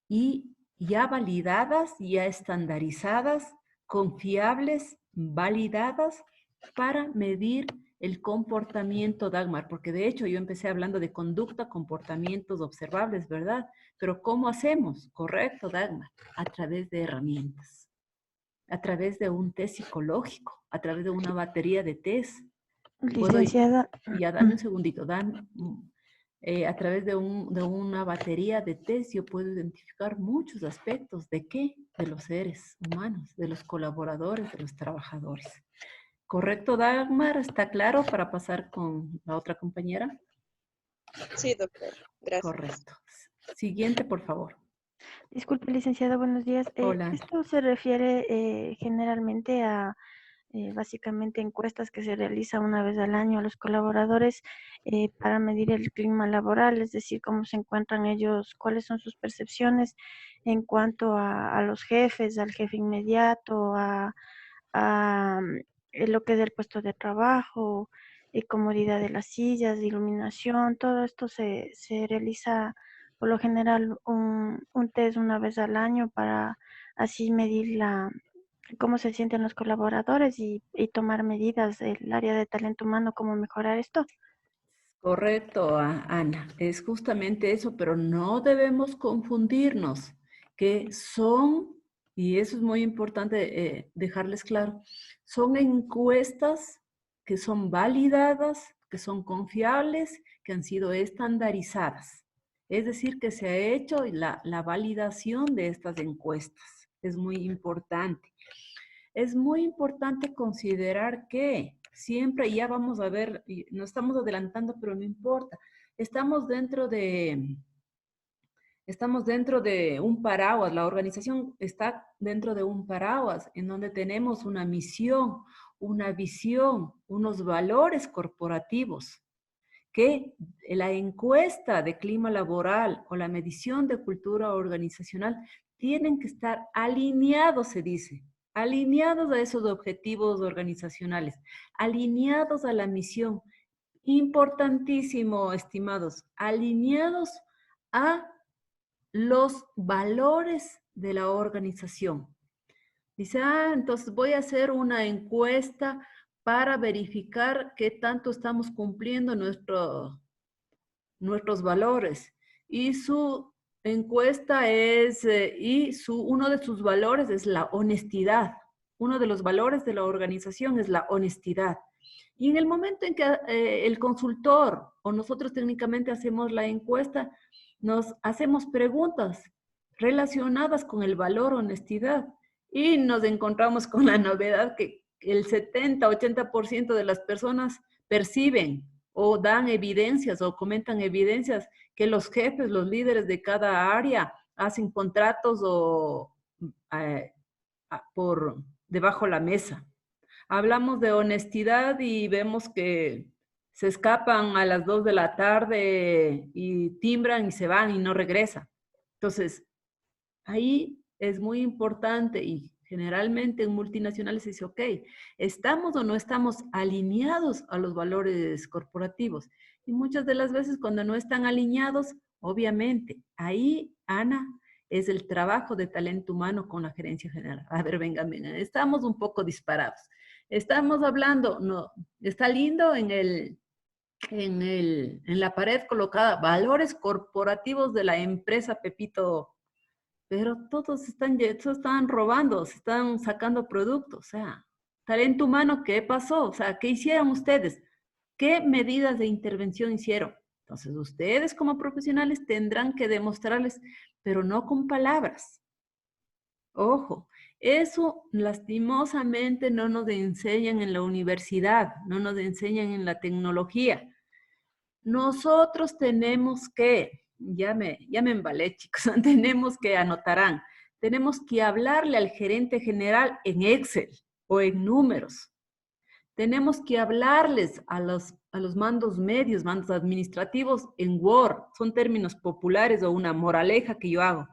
y ya validadas, ya estandarizadas, confiables, validadas para medir el comportamiento, Dagmar, porque de hecho yo empecé hablando de conducta, comportamientos observables, ¿verdad? Pero ¿cómo hacemos? Correcto, Dagmar, a través de herramientas, a través de un test psicológico, a través de una batería de test. Licenciada. Ya, dame un segundito, a través de una batería de test yo puedo identificar muchos aspectos. ¿De qué? De los seres humanos, de los colaboradores, de los trabajadores. ¿Correcto, Dagmar? ¿Está claro para pasar con la otra compañera? Sí, doctor. Gracias. Correcto. Siguiente, por favor. Disculpe, licenciada, buenos días. Hola. Esto se refiere generalmente a básicamente encuestas que se realizan una vez al año a los colaboradores para medir el clima laboral, es decir, cómo se encuentran ellos, cuáles son sus percepciones en cuanto a los jefes, al jefe inmediato, lo que es el puesto de trabajo, comodidad de las sillas, iluminación, todo esto se realiza por lo general un test una vez al año para así medir cómo se sienten los colaboradores y tomar medidas del área de talento humano, cómo mejorar esto. Correcto, Ana. Es justamente eso, pero no debemos confundirnos, que son, y eso es muy importante dejarles claro, son encuestas que son validadas, que son confiables, que han sido estandarizadas. Es decir, que se ha hecho la validación de estas encuestas. Es muy importante. Es muy importante considerar que siempre, ya vamos a ver, nos estamos adelantando, pero no importa, estamos dentro de un paraguas, la organización está dentro de un paraguas en donde tenemos una misión, una visión, unos valores corporativos, que la encuesta de clima laboral o la medición de cultura organizacional tienen que estar alineados, se dice, alineados a esos objetivos organizacionales, alineados a la misión. Importantísimo, estimados, alineados a los valores de la organización. Dice, entonces voy a hacer una encuesta para verificar qué tanto estamos cumpliendo nuestros valores. Y su encuesta es, uno de sus valores es la honestidad. Uno de los valores de la organización es la honestidad. Y en el momento en que el consultor o nosotros técnicamente hacemos la encuesta, nos hacemos preguntas relacionadas con el valor honestidad y nos encontramos con la novedad que el 70-80% de las personas perciben o dan evidencias o comentan evidencias que los jefes, los líderes de cada área hacen contratos o por debajo de la mesa. Hablamos de honestidad y vemos que se escapan a las 2 de la tarde y timbran y se van y no regresan. Entonces, ahí es muy importante y generalmente en multinacionales se dice, ok, ¿estamos o no estamos alineados a los valores corporativos? Y muchas de las veces cuando no están alineados, obviamente, ahí, Ana, es el trabajo de talento humano con la gerencia general. A ver, vengan, estamos un poco disparados. Estamos hablando, no, está lindo en la pared colocada, valores corporativos de la empresa Pepito, pero todos están robando, se están sacando productos, o sea, talento humano, ¿qué pasó? O sea, ¿qué hicieron ustedes? ¿Qué medidas de intervención hicieron? Entonces, ustedes como profesionales tendrán que demostrarles, pero no con palabras. Ojo, eso lastimosamente no nos enseñan en la universidad, no nos enseñan en la tecnología. Nosotros tenemos que, ya me embalé, chicos, tenemos que, anotarán, tenemos que hablarle al gerente general en Excel o en números. Tenemos que hablarles a los mandos medios, mandos administrativos en Word. Son términos populares o una moraleja que yo hago.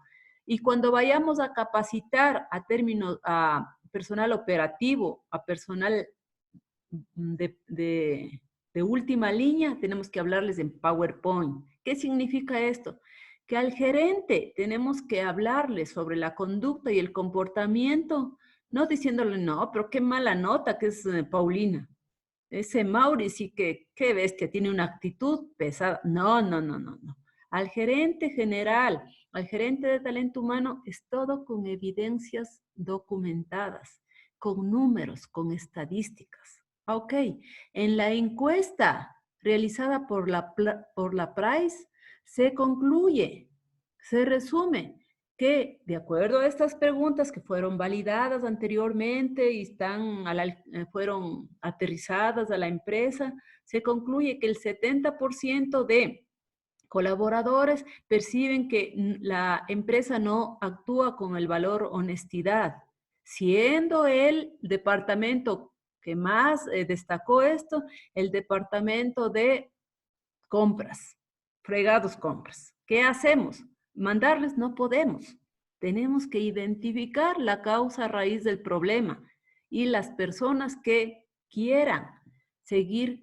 Y cuando vayamos a capacitar a personal operativo, a personal de última línea, tenemos que hablarles en PowerPoint. ¿Qué significa esto? Que al gerente tenemos que hablarle sobre la conducta y el comportamiento, no diciéndole, no, pero qué mala nota que es Paulina. Ese Mauri sí que, qué bestia, tiene una actitud pesada. No, no, no, no, no. Al gerente general, al gerente de talento humano, es todo con evidencias documentadas, con números, con estadísticas. Ok, en la encuesta realizada por la Price se concluye, se resume que de acuerdo a estas preguntas que fueron validadas anteriormente y fueron aterrizadas a la empresa, se concluye que el 70% de colaboradores perciben que la empresa no actúa con el valor honestidad, siendo el departamento que más destacó esto, el departamento de compras, fregados compras. ¿Qué hacemos? Mandarles no podemos. Tenemos que identificar la causa raíz del problema y las personas que quieran seguir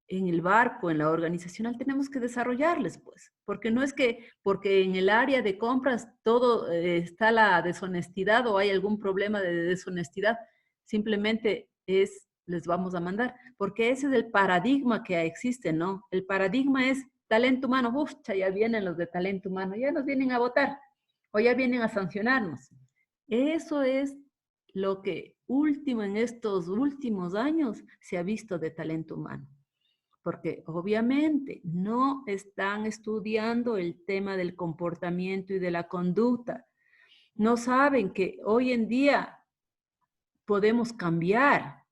en el barco, en la organizacional, tenemos que desarrollarles, pues, porque no es que porque en el área de compras todo está la deshonestidad o hay algún problema de deshonestidad, simplemente les vamos a mandar, porque ese es el paradigma que existe, ¿no? El paradigma es talento humano, uf, ya vienen los de talento humano, ya nos vienen a votar o ya vienen a sancionarnos. Eso es lo que en estos últimos años se ha visto de talento humano. Porque obviamente no están estudiando el tema del comportamiento y de la conducta. No saben que hoy en día podemos cambiar.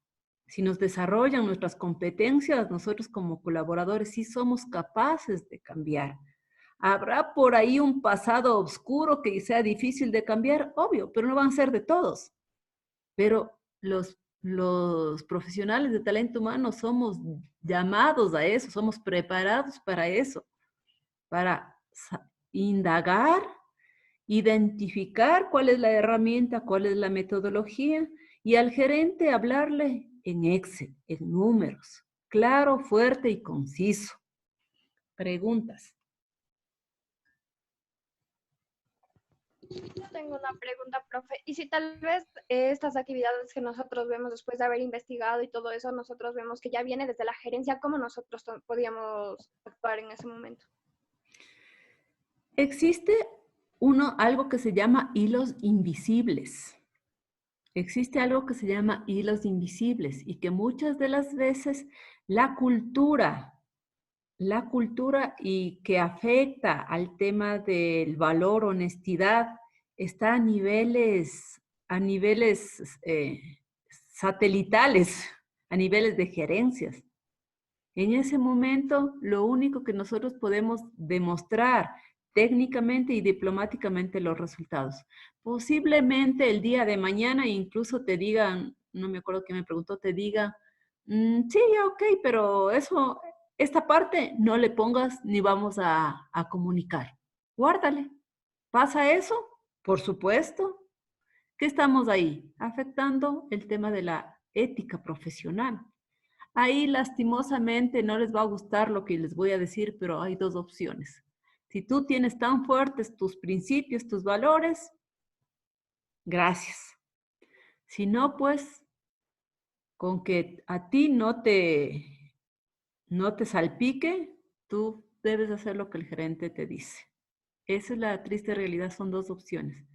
Si nos desarrollan nuestras competencias, nosotros como colaboradores sí somos capaces de cambiar. ¿Habrá por ahí un pasado oscuro que sea difícil de cambiar? Obvio, pero no van a ser de todos. Pero los profesionales de talento humano somos llamados a eso, somos preparados para eso, para indagar, identificar cuál es la herramienta, cuál es la metodología y al gerente hablarle en Excel, en números, claro, fuerte y conciso. Preguntas. Yo tengo una pregunta, profe. Y si tal vez estas actividades que nosotros vemos después de haber investigado y todo eso, nosotros vemos que ya viene desde la gerencia, ¿cómo nosotros podíamos actuar en ese momento? Existe algo que se llama hilos invisibles. Existe algo que se llama hilos invisibles y que muchas de las veces la cultura y que afecta al tema del valor, honestidad, está a niveles satelitales, a niveles de gerencias. En ese momento, lo único que nosotros podemos demostrar técnicamente y diplomáticamente los resultados. Posiblemente el día de mañana incluso te digan, no me acuerdo quién me preguntó, te diga, sí, ok, pero esta parte no le pongas ni vamos a comunicar. Guárdale. ¿Pasa eso? Por supuesto. ¿Qué estamos ahí? Afectando el tema de la ética profesional. Ahí lastimosamente no les va a gustar lo que les voy a decir, pero hay dos opciones. Si tú tienes tan fuertes tus principios, tus valores, gracias. Si no, pues, con que a ti no te salpique, tú debes hacer lo que el gerente te dice. Esa es la triste realidad, son dos opciones.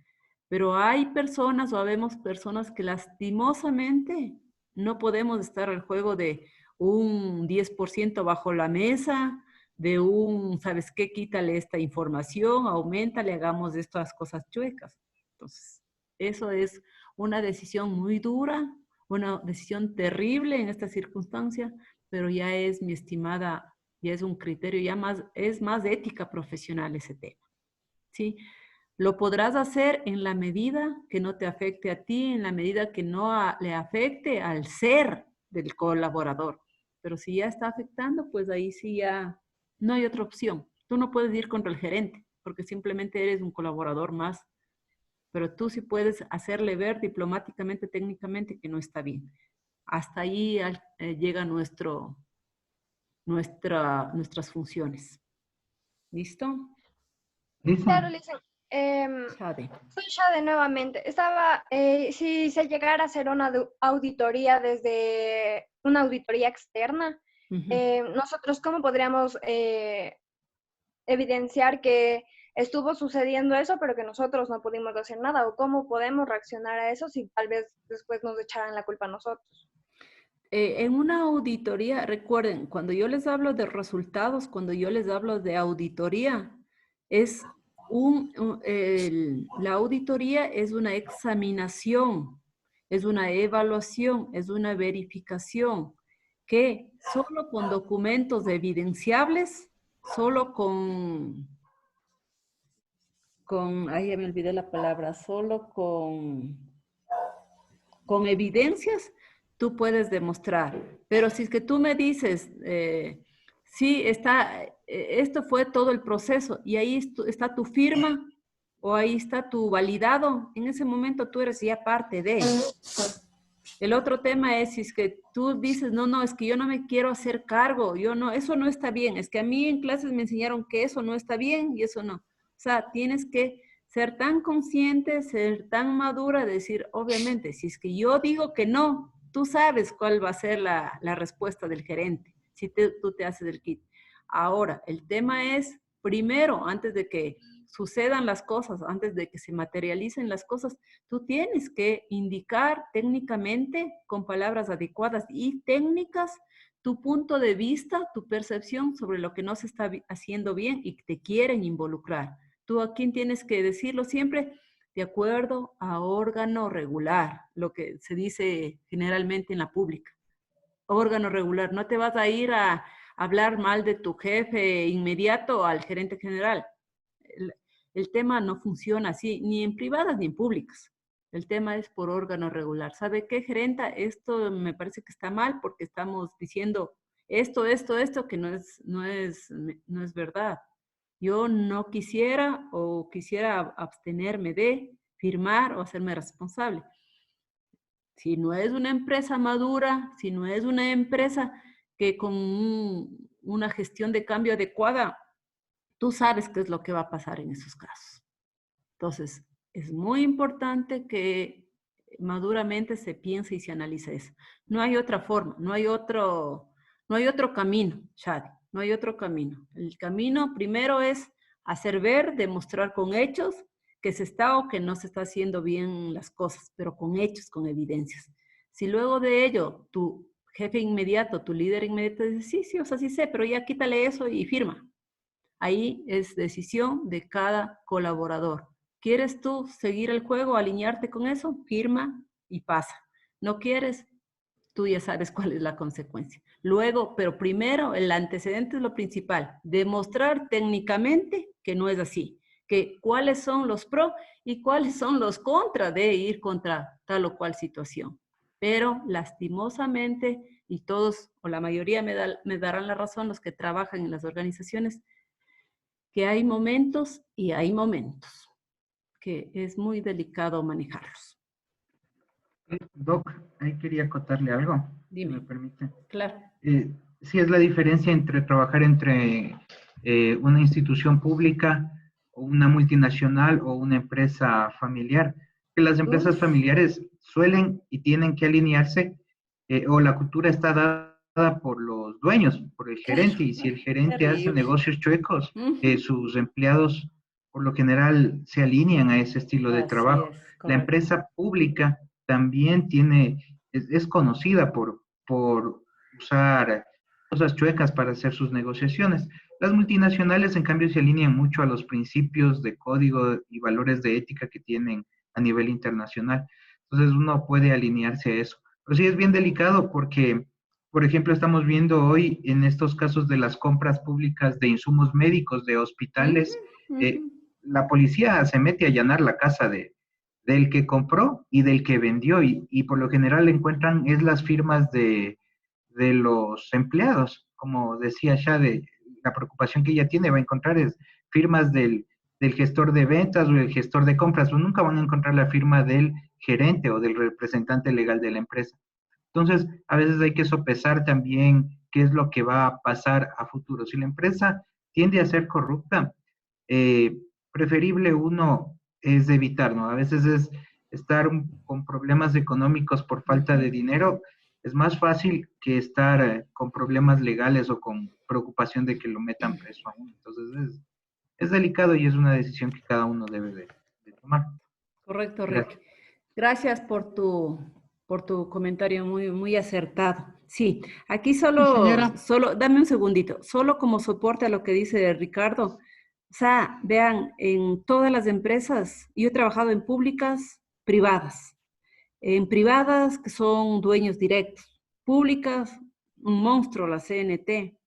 Pero hay personas o habemos personas que lastimosamente no podemos estar al juego de un 10% bajo la mesa, de un, ¿sabes qué? Quítale esta información, auméntale, hagamos estas cosas chuecas. Entonces, eso es una decisión muy dura, una decisión terrible en esta circunstancia, pero ya es, mi estimada, ya es un criterio, ya más, es más ética profesional ese tema, ¿sí? Lo podrás hacer en la medida que no te afecte a ti, en la medida que no le afecte al ser del colaborador. Pero si ya está afectando, pues ahí sí ya no hay otra opción. Tú no puedes ir contra el gerente, porque simplemente eres un colaborador más. Pero tú sí puedes hacerle ver diplomáticamente, técnicamente, que no está bien. Hasta ahí llega nuestras funciones. ¿Listo? ¿Listo? Claro, Listen. Shade. Soy Shade nuevamente. Estaba, si se llegara a hacer una auditoría desde una auditoría externa, nosotros cómo podríamos evidenciar que estuvo sucediendo eso, pero que nosotros no pudimos hacer nada, o cómo podemos reaccionar a eso si tal vez después nos echaran la culpa a nosotros. En una auditoría, recuerden, cuando yo les hablo de resultados, cuando yo les hablo de auditoría, es la auditoría es una examinación, es una evaluación, es una verificación, que solo con documentos evidenciables, solo ay, ya me olvidé la palabra, solo con evidencias, tú puedes demostrar. Pero si es que tú me dices, sí, esto fue todo el proceso y ahí está tu firma o ahí está tu validado, en ese momento tú eres ya parte de. El otro tema es si es que tú dices, no, es que yo no me quiero hacer cargo, yo no, eso no está bien, es que a mí en clases me enseñaron que eso no está bien y eso no. O sea, tienes que ser tan consciente, ser tan madura, decir, obviamente, si es que yo digo que no, tú sabes cuál va a ser la respuesta del gerente, si tú te haces el kit. Ahora, el tema es, primero, antes de que sucedan las cosas, antes de que se materialicen las cosas, tú tienes que indicar técnicamente, con palabras adecuadas y técnicas, tu punto de vista, tu percepción sobre lo que no se está haciendo bien y que te quieren involucrar. Tú a quién tienes que decirlo siempre de acuerdo a órgano regular, lo que se dice generalmente en la pública. Órgano regular, no te vas a ir a hablar mal de tu jefe inmediato al gerente general. El tema no funciona así, ni en privadas ni en públicas. El tema es por órgano regular. ¿Sabe qué, gerenta? Esto me parece que está mal porque estamos diciendo esto, que no es verdad. Yo no quisiera o quisiera abstenerme de firmar o hacerme responsable. Si no es una empresa madura, si no es una empresa que con una gestión de cambio adecuada, tú sabes qué es lo que va a pasar en esos casos. Entonces, es muy importante que maduramente se piense y se analice eso. No hay otra forma, no hay otro camino, Shadi, no hay otro camino. El camino primero es hacer ver, demostrar con hechos que se está o que no se está haciendo bien las cosas, pero con hechos, con evidencias. Si luego de ello tu jefe inmediato, tu líder inmediato dice, sí, o sea, sí sé, pero ya quítale eso y firma. Ahí es decisión de cada colaborador. ¿Quieres tú seguir el juego, alinearte con eso? Firma y pasa. ¿No quieres? Tú ya sabes cuál es la consecuencia. Luego, pero primero, el antecedente es lo principal. Demostrar técnicamente que no es así. Que cuáles son los pros y cuáles son los contras de ir contra tal o cual situación. Pero lastimosamente, y todos o la mayoría me darán la razón, los que trabajan en las organizaciones, que hay momentos y hay momentos que es muy delicado manejarlos. Doc, ahí quería acotarle algo, Dime. si me permite. Claro. Sí es la diferencia entre trabajar entre una institución pública, o una multinacional o una empresa familiar. Que las empresas familiares suelen y tienen que alinearse, o la cultura está dada por los dueños, por el gerente, y si el gerente hace negocios chuecos, sus empleados por lo general se alinean a ese estilo de Así trabajo. es, La correcto. empresa pública también es conocida por usar cosas chuecas para hacer sus negociaciones. Las multinacionales, en cambio, se alinean mucho a los principios de código y valores de ética que tienen a nivel internacional. Entonces, uno puede alinearse a eso. Pero sí es bien delicado porque, por ejemplo, estamos viendo hoy en estos casos de las compras públicas de insumos médicos de hospitales, Ujú, eh, ujú. la policía se mete a allanar la casa del que compró y del que vendió y por lo general encuentran es las firmas de los empleados. Como decía Shade, la preocupación que ella tiene va a encontrar es firmas del gestor de ventas o el gestor de compras, pero nunca van a encontrar la firma del gerente o del representante legal de la empresa. Entonces, a veces hay que sopesar también qué es lo que va a pasar a futuro. Si la empresa tiende a ser corrupta, eh, preferible uno es evitar, ¿no? A veces es estar con problemas económicos por falta de dinero, es más fácil que estar con problemas legales o con preocupación de que lo metan preso a uno. Entonces es delicado y es una decisión que cada uno debe de tomar. Correcto, Ricky. Gracias. Gracias por tu comentario muy, muy acertado. Sí, aquí Y señora, dame un segundito, solo como soporte a lo que dice Ricardo. O sea, vean, en todas las empresas, yo he trabajado en públicas, privadas. En privadas, que son dueños directos. Públicas, un monstruo, la CNT.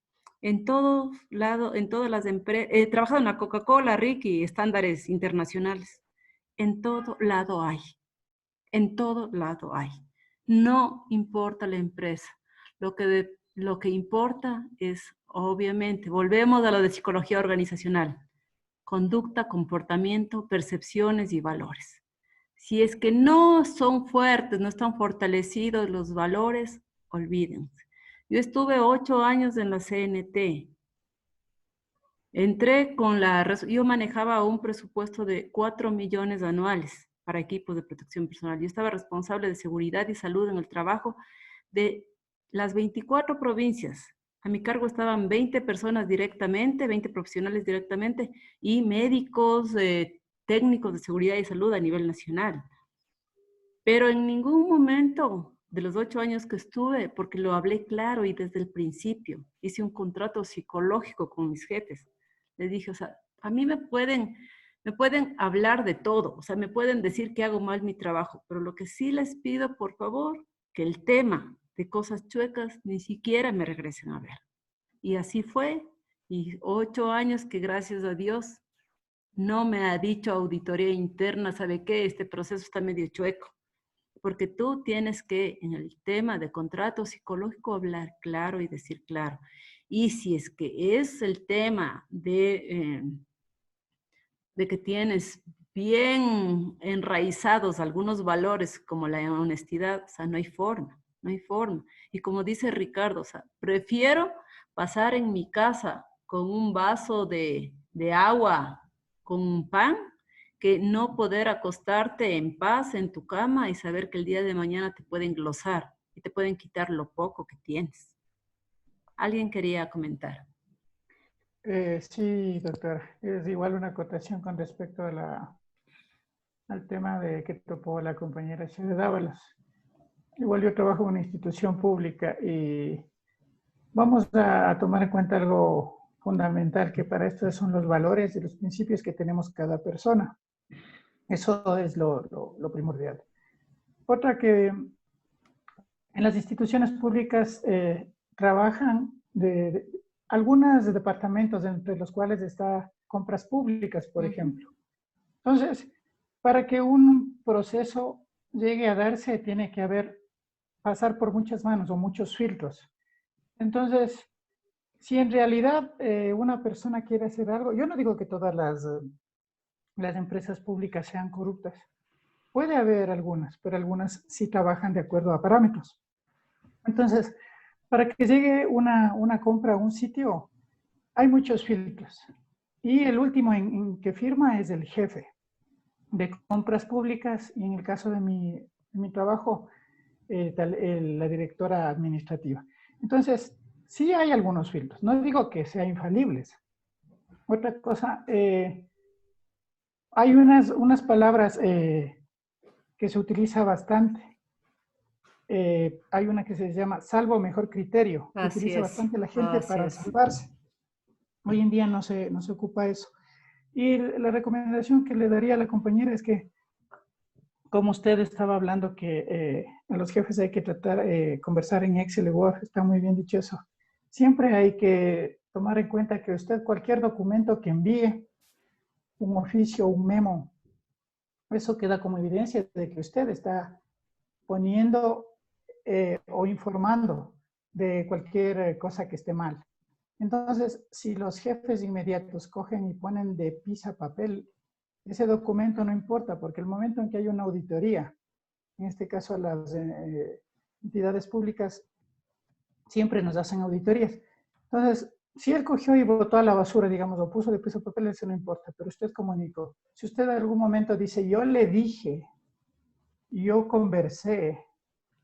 En todos lados, en todas las empresas, he trabajado en la Coca-Cola, Ricky, estándares internacionales. En todo lado hay. En todo lado hay. No importa la empresa. Lo que importa es, obviamente, volvemos a lo de psicología organizacional. Conducta, comportamiento, percepciones y valores. Si es que no son fuertes, no están fortalecidos los valores, olvídense. Yo estuve 8 años en la CNT. Yo manejaba un presupuesto de 4 millones anuales para equipos de protección personal. Yo estaba responsable de seguridad y salud en el trabajo de las 24 provincias. A mi cargo estaban 20 personas directamente, 20 profesionales directamente y médicos, técnicos de seguridad y salud a nivel nacional. Pero en ningún momento de los 8 años que estuve, porque lo hablé claro y desde el principio, hice un contrato psicológico con mis jefes. Les dije, o sea, a mí me pueden hablar de todo, o sea, me pueden decir que hago mal mi trabajo, pero lo que sí les pido, por favor, que el tema de cosas chuecas ni siquiera me regresen a ver. Y así fue, y 8 años que gracias a Dios no me ha dicho auditoría interna, ¿sabe qué? Este proceso está medio chueco. Porque tú tienes que, en el tema de contrato psicológico, hablar claro y decir claro. Y si es que es el tema de que tienes bien enraizados algunos valores como la honestidad, o sea, no hay forma, no hay forma. Y como dice Ricardo, o sea, prefiero pasar en mi casa con un vaso de agua, con un pan, que no poder acostarte en paz en tu cama y saber que el día de mañana te pueden glosar y te pueden quitar lo poco que tienes. ¿Alguien quería comentar? sí, doctor, es igual una acotación con respecto al tema de que topó la compañera Shade Dávalos. Igual yo trabajo en una institución pública y vamos a tomar en cuenta algo fundamental, que para esto son los valores y los principios que tenemos cada persona. Eso es lo primordial. Otra que en las instituciones públicas trabajan algunos departamentos, entre los cuales está compras públicas, por ejemplo. Entonces, para que un proceso llegue a darse, tiene que pasar por muchas manos o muchos filtros. Entonces, si en realidad una persona quiere hacer algo, yo no digo que todas las empresas públicas sean corruptas. Puede haber algunas, pero algunas sí trabajan de acuerdo a parámetros. Entonces, para que llegue una compra a un sitio, hay muchos filtros. Y el último en que firma es el jefe de compras públicas y en el caso de mi trabajo, la directora administrativa. Entonces, sí hay algunos filtros. No digo que sean infalibles. Otra cosa, Hay unas palabras que se utiliza bastante. Hay una que se llama salvo mejor criterio, que Así utiliza es, bastante la gente así para es. salvarse. Hoy en día no se ocupa eso. Y la recomendación que le daría a la compañera es que, como usted estaba hablando, que a los jefes hay que tratar, conversar en Excel o Word, está muy bien dicho eso. Siempre hay que tomar en cuenta que usted cualquier documento que envíe, un oficio, un memo, eso queda como evidencia de que usted está poniendo o informando de cualquier cosa que esté mal. Entonces, si los jefes inmediatos cogen y ponen de pisa papel, ese documento no importa, porque el momento en que hay una auditoría, en este caso a las entidades públicas, siempre nos hacen auditorías. Entonces, si él cogió y botó a la basura, digamos, o puso de piso papel, eso no importa, pero usted comunicó. Si usted en algún momento dice, yo le dije, yo conversé,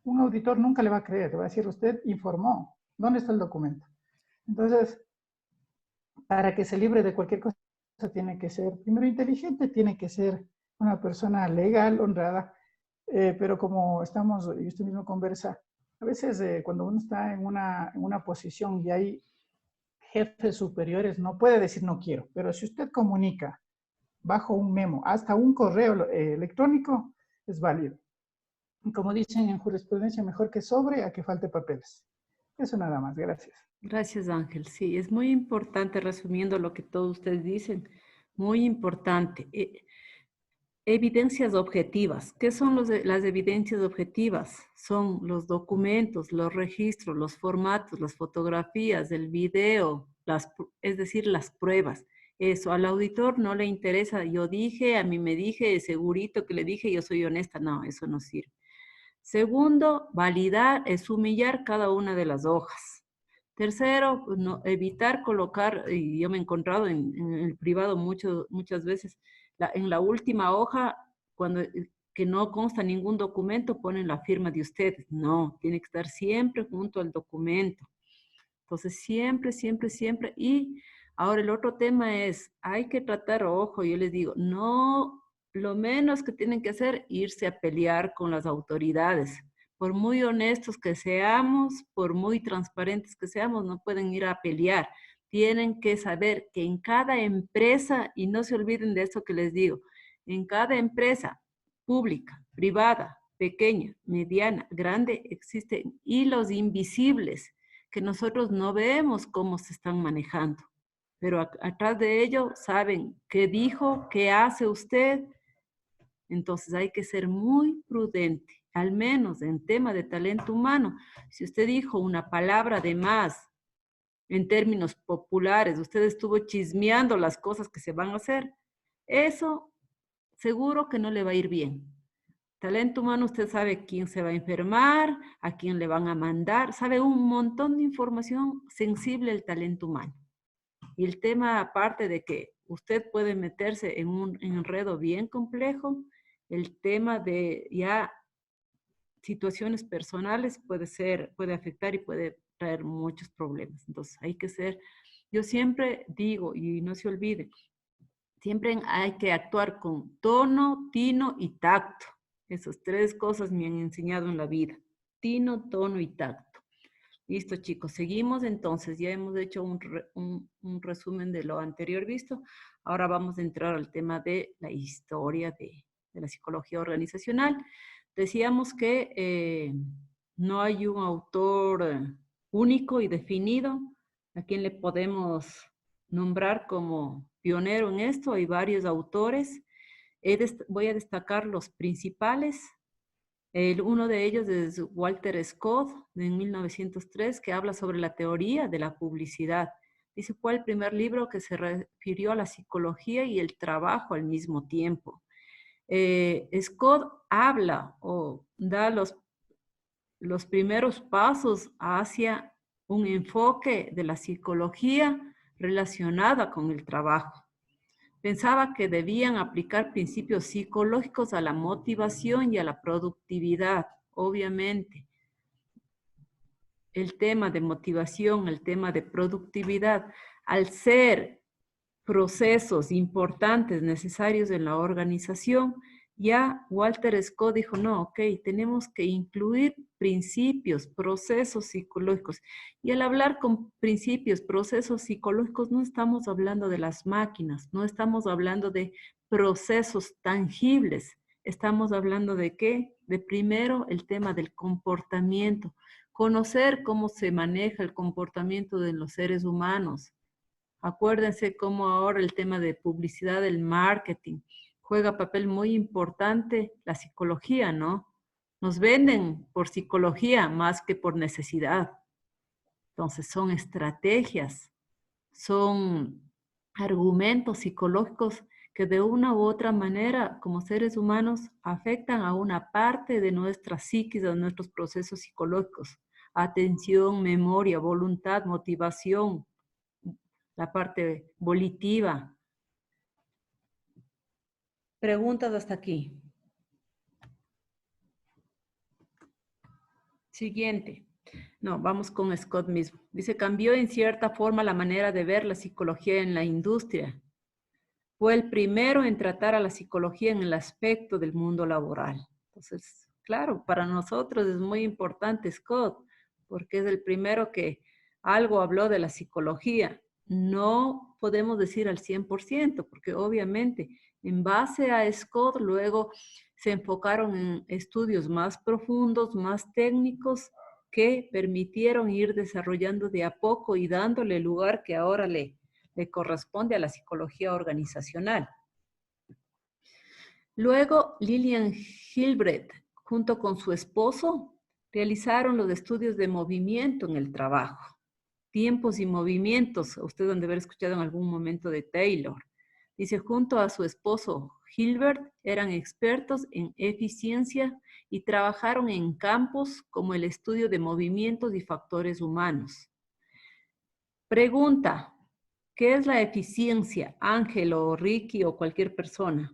un auditor nunca le va a creer, le va a decir, usted informó, ¿dónde está el documento? Entonces, para que se libre de cualquier cosa, tiene que ser, primero, inteligente, tiene que ser una persona legal, honrada, pero como estamos, y usted mismo conversa, a veces cuando uno está en una posición y hay jefes superiores, no puede decir no quiero, pero si usted comunica bajo un memo, hasta un correo electrónico, es válido. Y como dicen en jurisprudencia, mejor que sobre a que falte papeles. Eso nada más, gracias. Gracias, Ángel. Sí, es muy importante, resumiendo lo que todos ustedes dicen, muy importante. Evidencias objetivas. ¿Qué son las evidencias objetivas? Son los documentos, los registros, los formatos, las fotografías, el video, es decir, las pruebas. Eso, al auditor no le interesa, yo dije, a mí me dije, segurito que le dije, yo soy honesta. No, eso no sirve. Segundo, validar es humillar cada una de las hojas. Tercero, evitar colocar, y yo me he encontrado en el privado muchas veces, en la última hoja, que no consta ningún documento, ponen la firma de usted. No, tiene que estar siempre junto al documento. Entonces, siempre, siempre, siempre. Y ahora el otro tema es, hay que tratar, ojo, yo les digo, no, lo menos que tienen que hacer, irse a pelear con las autoridades. Por muy honestos que seamos, por muy transparentes que seamos, no pueden ir a pelear. Tienen que saber que en cada empresa, y no se olviden de esto que les digo, en cada empresa pública, privada, pequeña, mediana, grande, existen hilos invisibles que nosotros no vemos cómo se están manejando. Pero atrás de ello saben qué dijo, qué hace usted. Entonces hay que ser muy prudente, al menos en tema de talento humano. Si usted dijo una palabra de más en términos populares, usted estuvo chismeando las cosas que se van a hacer, eso seguro que no le va a ir bien. Talento humano, usted sabe quién se va a enfermar, a quién le van a mandar, sabe un montón de información sensible el talento humano. Y el tema, aparte de que usted puede meterse en un enredo bien complejo, el tema de ya situaciones personales puede afectar y puede traer muchos problemas. Entonces hay que ser, yo siempre digo, y no se olvide, siempre hay que actuar con tono, tino y tacto. Esas tres cosas me han enseñado en la vida. Tino, tono y tacto. Listo, chicos. Seguimos entonces. Ya hemos hecho un resumen de lo anterior visto. Ahora vamos a entrar al tema de la historia de la psicología organizacional. Decíamos que no hay un autor único y definido a quien le podemos nombrar como pionero en esto. Hay varios autores. Voy a destacar los principales. Uno de ellos es Walter Scott, en 1903, que habla sobre la teoría de la publicidad. Dice, fue el primer libro que se refirió a la psicología y el trabajo al mismo tiempo. Scott habla o da los primeros pasos hacia un enfoque de la psicología relacionada con el trabajo. Pensaba que debían aplicar principios psicológicos a la motivación y a la productividad, obviamente. El tema de motivación, el tema de productividad, al ser procesos importantes necesarios en la organización, ya Walter Scott dijo, no, ok, tenemos que incluir principios, procesos psicológicos. Y al hablar con principios, procesos psicológicos, no estamos hablando de las máquinas, no estamos hablando de procesos tangibles. Estamos hablando de qué? De primero el tema del comportamiento. Conocer cómo se maneja el comportamiento de los seres humanos. Acuérdense cómo ahora el tema de publicidad, el marketing, juega papel muy importante la psicología, ¿no? Nos venden por psicología más que por necesidad. Entonces son estrategias, son argumentos psicológicos que de una u otra manera, como seres humanos, afectan a una parte de nuestra psiquis, de nuestros procesos psicológicos. Atención, memoria, voluntad, motivación, la parte volitiva. Preguntas hasta aquí. Siguiente. No, vamos con Scott mismo. Dice, cambió en cierta forma la manera de ver la psicología en la industria. Fue el primero en tratar a la psicología en el aspecto del mundo laboral. Entonces, claro, para nosotros es muy importante Scott, porque es el primero que algo habló de la psicología. No podemos decir al 100%, porque obviamente en base a Scott luego se enfocaron en estudios más profundos, más técnicos, que permitieron ir desarrollando de a poco y dándole el lugar que ahora le corresponde a la psicología organizacional. Luego, Lillian Gilbreth, junto con su esposo, realizaron los estudios de movimiento en el trabajo. Tiempos y movimientos, ustedes han de haber escuchado en algún momento de Taylor. Dice, junto a su esposo Gilbert, eran expertos en eficiencia y trabajaron en campos como el estudio de movimientos y factores humanos. Pregunta, ¿qué es la eficiencia? Ángel o Ricky o cualquier persona.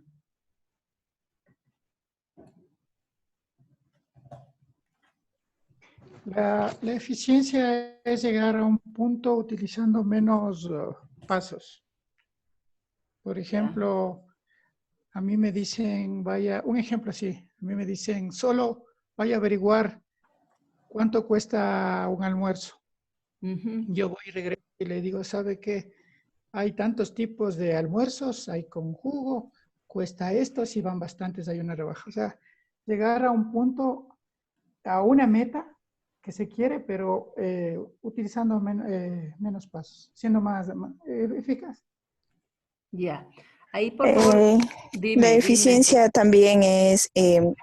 La eficiencia es llegar a un punto utilizando menos pasos. Por ejemplo, a mí me dicen, vaya, un ejemplo así, a mí me dicen, solo vaya a averiguar cuánto cuesta un almuerzo. Yo voy y regreso y le digo, ¿sabe qué? Hay tantos tipos de almuerzos, hay con jugo, cuesta esto, si van bastantes hay una rebaja. O sea, llegar a un punto, a una meta que se quiere, pero utilizando menos pasos, siendo más eficaz. Ya. Ahí, por favor, dime. La eficiencia también es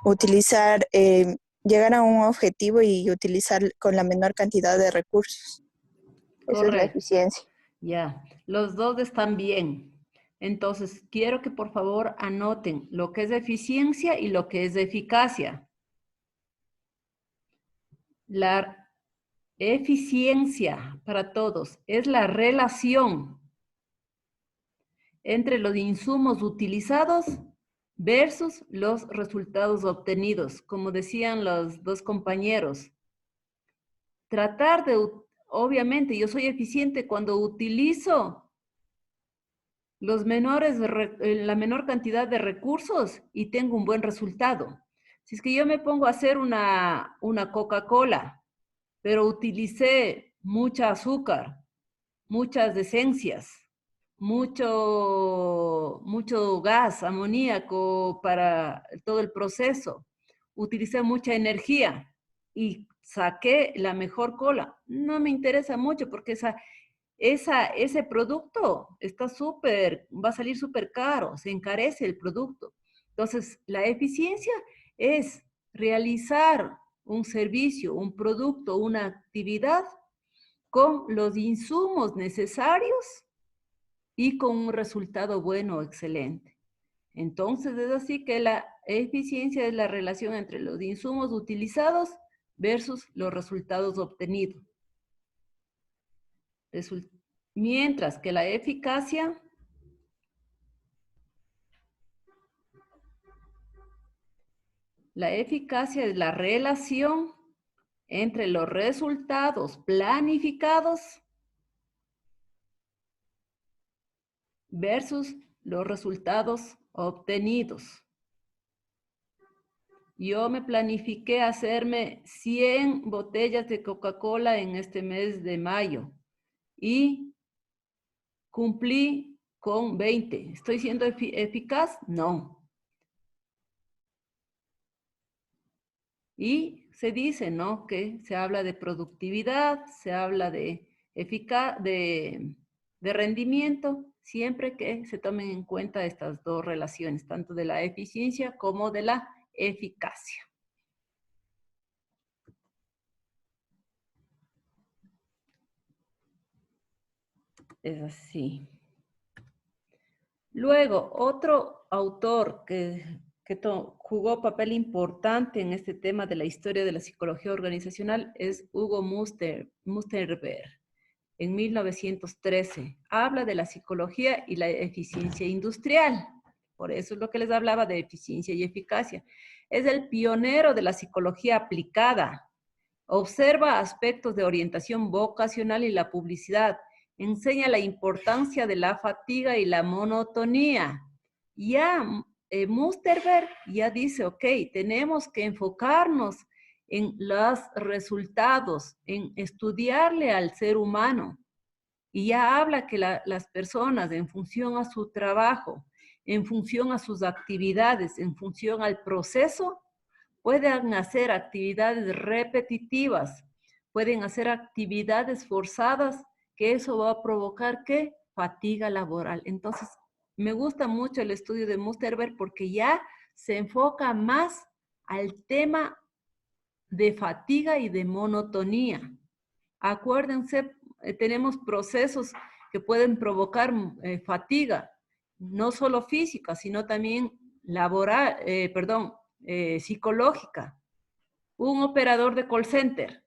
utilizar, llegar a un objetivo y utilizar con la menor cantidad de recursos. Esa es la eficiencia. Ya, los dos están bien. Entonces, quiero que por favor anoten lo que es eficiencia y lo que es eficacia. La eficiencia para todos es la relación entre los insumos utilizados versus los resultados obtenidos. Como decían los dos compañeros, tratar de, obviamente, yo soy eficiente cuando utilizo la menor cantidad de recursos y tengo un buen resultado. Si es que yo me pongo a hacer una Coca-Cola, pero utilicé mucha azúcar, muchas esencias, mucho gas, amoníaco para todo el proceso, utilicé mucha energía y saqué la mejor cola, no me interesa mucho porque ese producto está va a salir súper caro, se encarece el producto. Entonces, la eficiencia es realizar un servicio, un producto, una actividad con los insumos necesarios y con un resultado bueno o excelente. Entonces, es así que la eficiencia es la relación entre los insumos utilizados versus los resultados obtenidos. Mientras que la eficacia es la relación entre los resultados planificados versus los resultados obtenidos. Yo me planifiqué hacerme 100 botellas de Coca-Cola en este mes de mayo y cumplí con 20. ¿Estoy siendo eficaz? No. Y se dice, ¿no? Que se habla de productividad, se habla de rendimiento, siempre que se tomen en cuenta estas dos relaciones, tanto de la eficiencia como de la eficacia. Es así. Luego, otro autor que jugó papel importante en este tema de la historia de la psicología organizacional es Hugo Musterberg, en 1913. Habla de la psicología y la eficiencia industrial. Por eso es lo que les hablaba de eficiencia y eficacia. Es el pionero de la psicología aplicada. Observa aspectos de orientación vocacional y la publicidad. Enseña la importancia de la fatiga y la monotonía. Ya Musterberg ya dice, ok, tenemos que enfocarnos en los resultados, en estudiarle al ser humano. Y ya habla que las personas, en función a su trabajo, en función a sus actividades, en función al proceso, pueden hacer actividades repetitivas, pueden hacer actividades forzadas, que eso va a provocar, ¿qué? Fatiga laboral. Entonces, me gusta mucho el estudio de Musterberg porque ya se enfoca más al tema de fatiga y de monotonía. Acuérdense, tenemos procesos que pueden provocar fatiga, no solo física, sino también psicológica. Un operador de call center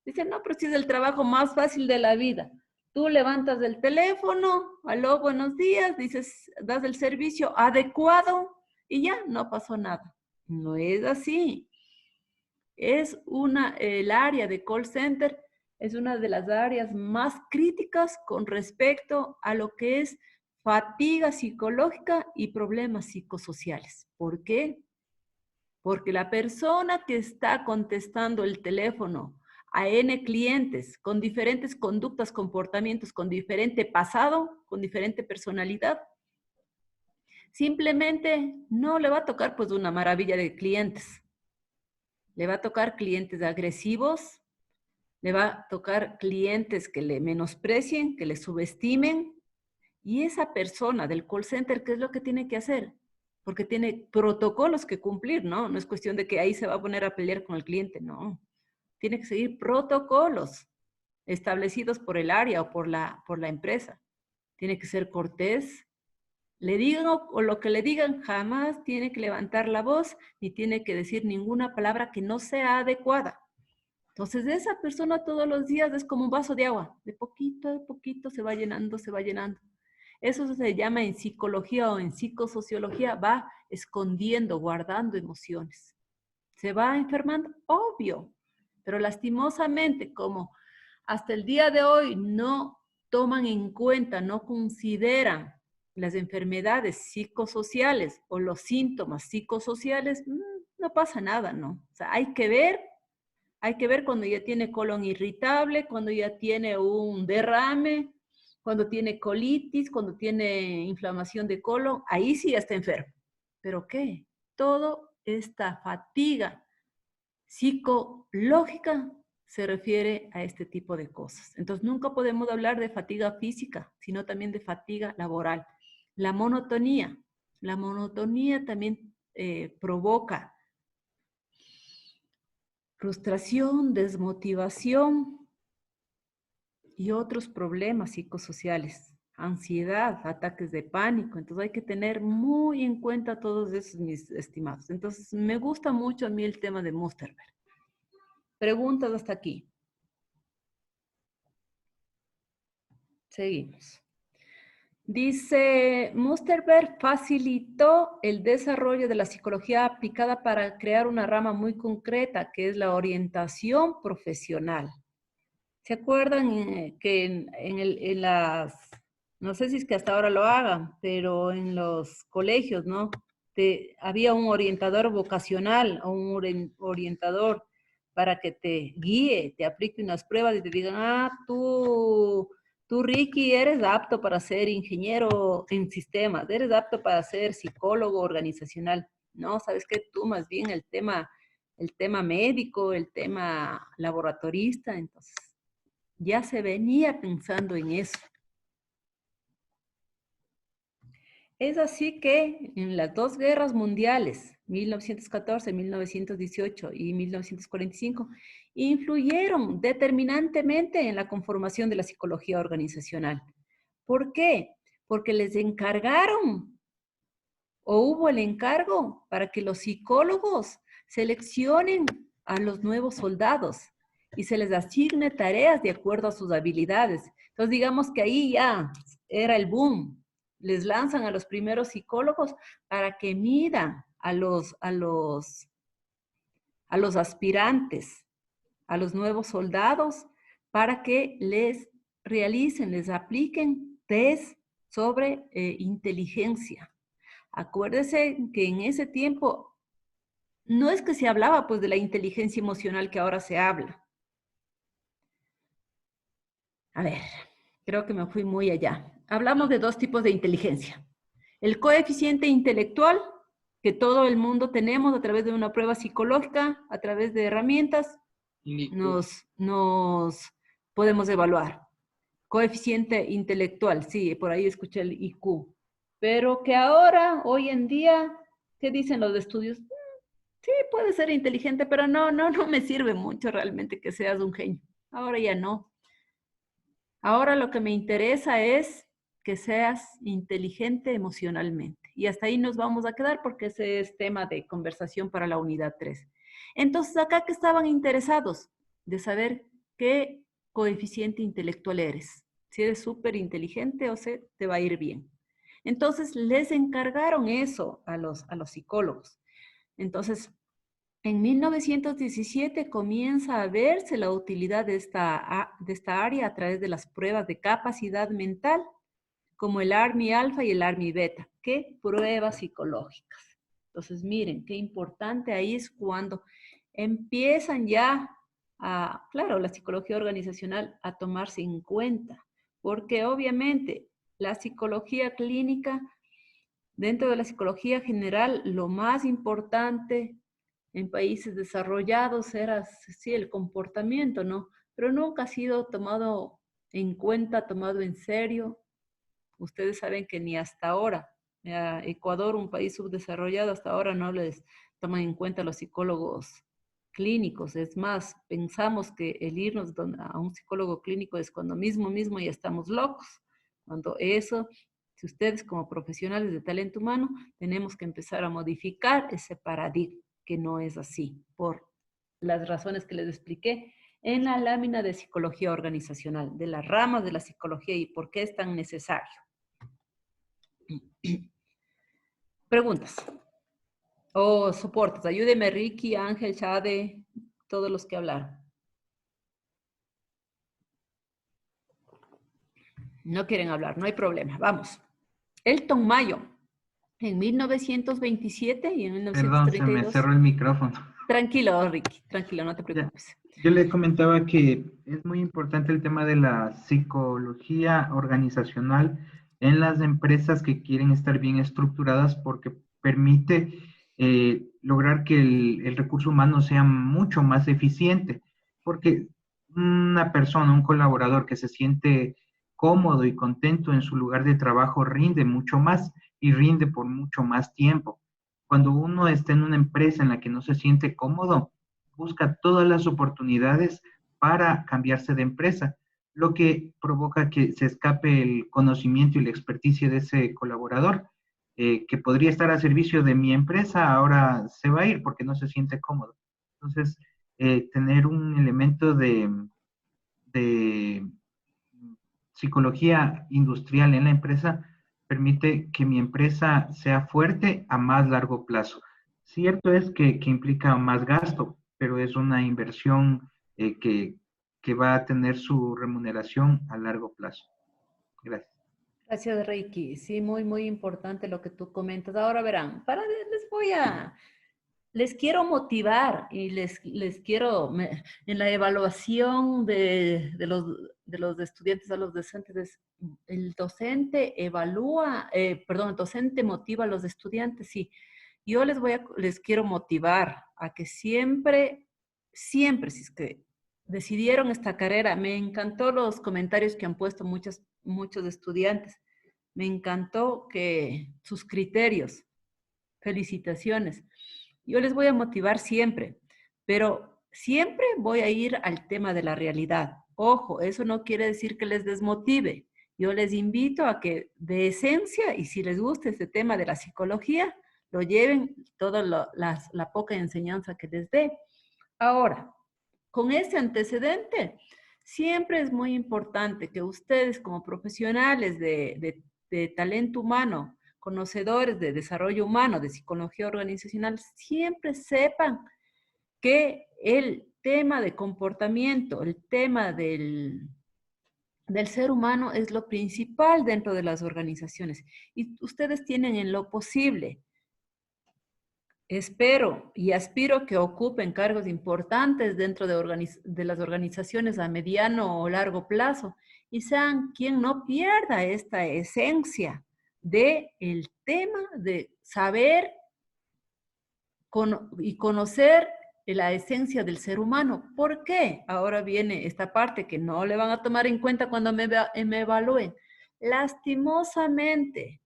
dice, no, pero si es el trabajo más fácil de la vida. Tú levantas el teléfono, aló, buenos días, dices, das el servicio adecuado y ya, no pasó nada. No es así. El área de call center es una de las áreas más críticas con respecto a lo que es fatiga psicológica y problemas psicosociales. ¿Por qué? Porque la persona que está contestando el teléfono a N clientes con diferentes conductas, comportamientos, con diferente pasado, con diferente personalidad, simplemente no le va a tocar pues una maravilla de clientes. Le va a tocar clientes agresivos, le va a tocar clientes que le menosprecien, que le subestimen. Y esa persona del call center, ¿qué es lo que tiene que hacer? Porque tiene protocolos que cumplir, ¿no? No es cuestión de que ahí se va a poner a pelear con el cliente, no. Tiene que seguir protocolos establecidos por el área o por la empresa. Tiene que ser cortés. Le digan o lo que le digan, jamás tiene que levantar la voz ni tiene que decir ninguna palabra que no sea adecuada. Entonces, esa persona todos los días es como un vaso de agua. De poquito se va llenando, se va llenando. Eso se llama en psicología o en psicosociología, va escondiendo, guardando emociones. ¿Se va enfermando? Obvio. Pero lastimosamente, como hasta el día de hoy no toman en cuenta, no consideran las enfermedades psicosociales o los síntomas psicosociales, no pasa nada, ¿no? O sea, hay que ver cuando ya tiene colon irritable, cuando ya tiene un derrame, cuando tiene colitis, cuando tiene inflamación de colon, ahí sí está enfermo. ¿Pero qué? Toda esta fatiga psicológica se refiere a este tipo de cosas. Entonces, nunca podemos hablar de fatiga física, sino también de fatiga laboral. La monotonía también provoca frustración, desmotivación y otros problemas psicosociales, ansiedad, ataques de pánico. Entonces hay que tener muy en cuenta todos esos, mis estimados. Entonces me gusta mucho a mí el tema de Musterberg. Preguntas hasta aquí. Seguimos. Dice, Musterberg facilitó el desarrollo de la psicología aplicada para crear una rama muy concreta, que es la orientación profesional. ¿Se acuerdan que en las No sé si es que hasta ahora lo hagan, pero en los colegios, ¿no? Había un orientador vocacional o un orientador para que te guíe, te aplique unas pruebas y te digan, ah, tú, Ricky, eres apto para ser ingeniero en sistemas, eres apto para ser psicólogo organizacional. No, sabes que tú más bien el tema médico, el tema laboratorista, entonces ya se venía pensando en eso. Es así que en las dos guerras mundiales, 1914, 1918 y 1945, influyeron determinantemente en la conformación de la psicología organizacional. ¿Por qué? Porque les encargaron o hubo el encargo para que los psicólogos seleccionen a los nuevos soldados y se les asigne tareas de acuerdo a sus habilidades. Entonces, digamos que ahí ya era el boom. Les lanzan a los primeros psicólogos para que midan a los aspirantes, a los nuevos soldados, para que les realicen, les apliquen test sobre inteligencia. Acuérdese que en ese tiempo no es que se hablaba pues de la inteligencia emocional que ahora se habla. A ver, creo que me fui muy allá. Hablamos de dos tipos de inteligencia. El coeficiente intelectual, que todo el mundo tenemos a través de una prueba psicológica, a través de herramientas, nos podemos evaluar. Coeficiente intelectual, sí, por ahí escuché el IQ. Pero que ahora, hoy en día, ¿qué dicen los estudios? Sí, puede ser inteligente, pero no me sirve mucho realmente que seas un genio. Ahora ya no. Ahora lo que me interesa es que seas inteligente emocionalmente. Y hasta ahí nos vamos a quedar porque ese es tema de conversación para la unidad 3. Entonces, acá que estaban interesados de saber qué coeficiente intelectual eres. Si eres súper inteligente o se te va a ir bien. Entonces, les encargaron eso a los psicólogos. Entonces, en 1917 comienza a verse la utilidad de esta área a través de las pruebas de capacidad mental, como el ARMY alfa y el ARMY beta. ¿Qué pruebas psicológicas? Entonces, miren, qué importante ahí es cuando empiezan ya claro, la psicología organizacional a tomarse en cuenta, porque obviamente la psicología clínica, dentro de la psicología general, lo más importante en países desarrollados era, sí, el comportamiento, ¿no? Pero nunca ha sido tomado en cuenta, tomado en serio. Ustedes saben que ni hasta ahora, Ecuador, un país subdesarrollado, hasta ahora no les toman en cuenta los psicólogos clínicos. Es más, pensamos que el irnos a un psicólogo clínico es cuando mismo ya estamos locos. Cuando eso, si ustedes como profesionales de talento humano, tenemos que empezar a modificar ese paradigma, que no es así, por las razones que les expliqué en la lámina de psicología organizacional, de las ramas de la psicología y por qué es tan necesario. Preguntas o soportes. Ayúdeme Ricky, Ángel, Shade, todos los que hablaron. No quieren hablar, no hay problema. Vamos. Elton Mayo, en 1927 y en 1932. Perdón, se me cerró el micrófono. Tranquilo, Ricky, tranquilo, no te preocupes. Yo le comentaba que es muy importante el tema de la psicología organizacional en las empresas que quieren estar bien estructuradas porque permite lograr que el recurso humano sea mucho más eficiente. Porque una persona, un colaborador que se siente cómodo y contento en su lugar de trabajo rinde mucho más y rinde por mucho más tiempo. Cuando uno está en una empresa en la que no se siente cómodo, busca todas las oportunidades para cambiarse de empresa, lo que provoca que se escape el conocimiento y la experticia de ese colaborador, que podría estar a servicio de mi empresa, ahora se va a ir porque no se siente cómodo. Entonces, tener un elemento de psicología industrial en la empresa permite que mi empresa sea fuerte a más largo plazo. Cierto es que implica más gasto, pero es una inversión que va a tener su remuneración a largo plazo. Gracias. Gracias, Reiki. Sí, muy, muy importante lo que tú comentas. Ahora verán, les quiero motivar y les quiero, en la evaluación de los estudiantes a los docentes, el docente evalúa, perdón, el docente motiva a los estudiantes, sí. Yo les quiero motivar a que siempre, siempre, si es que decidieron esta carrera, me encantó los comentarios que han puesto muchos estudiantes. Me encantó que sus criterios. Felicitaciones. Yo les voy a motivar siempre, pero siempre voy a ir al tema de la realidad. Ojo, eso no quiere decir que les desmotive. Yo les invito a que de esencia, y si les gusta este tema de la psicología, lo lleven toda la poca enseñanza que les dé. Ahora, con ese antecedente, siempre es muy importante que ustedes como profesionales de talento humano, conocedores de desarrollo humano, de psicología organizacional, siempre sepan que el tema de comportamiento, el tema del ser humano es lo principal dentro de las organizaciones. Y ustedes tienen en lo posible, espero y aspiro que ocupen cargos importantes dentro de las organizaciones a mediano o largo plazo y sean quien no pierda esta esencia del tema de saber y conocer la esencia del ser humano. ¿Por qué? Ahora viene esta parte que no le van a tomar en cuenta cuando me evalúen. Lastimosamente,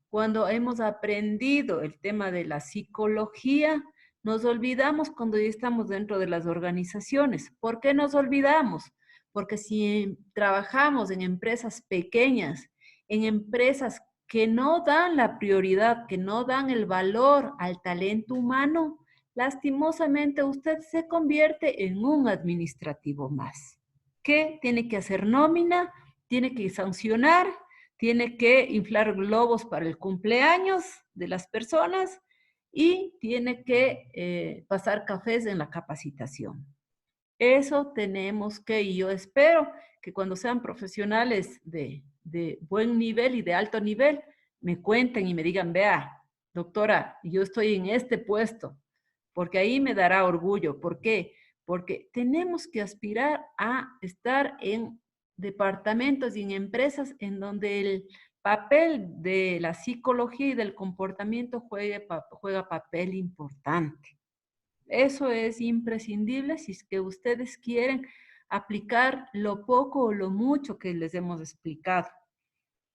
cuando hemos aprendido el tema de la psicología, nos olvidamos cuando ya estamos dentro de las organizaciones. ¿Por qué nos olvidamos? Porque si trabajamos en empresas pequeñas, en empresas que no dan la prioridad, que no dan el valor al talento humano, lastimosamente usted se convierte en un administrativo más. ¿Qué? Tiene que hacer nómina, tiene que sancionar, tiene que inflar globos para el cumpleaños de las personas y tiene que pasar cafés en la capacitación. Eso tenemos que, y yo espero que cuando sean profesionales de buen nivel y de alto nivel, me cuenten y me digan, vea, doctora, yo estoy en este puesto, porque ahí me dará orgullo. ¿Por qué? Porque tenemos que aspirar a estar en departamentos y en empresas en donde el papel de la psicología y del comportamiento juega papel importante. Eso es imprescindible si es que ustedes quieren aplicar lo poco o lo mucho que les hemos explicado.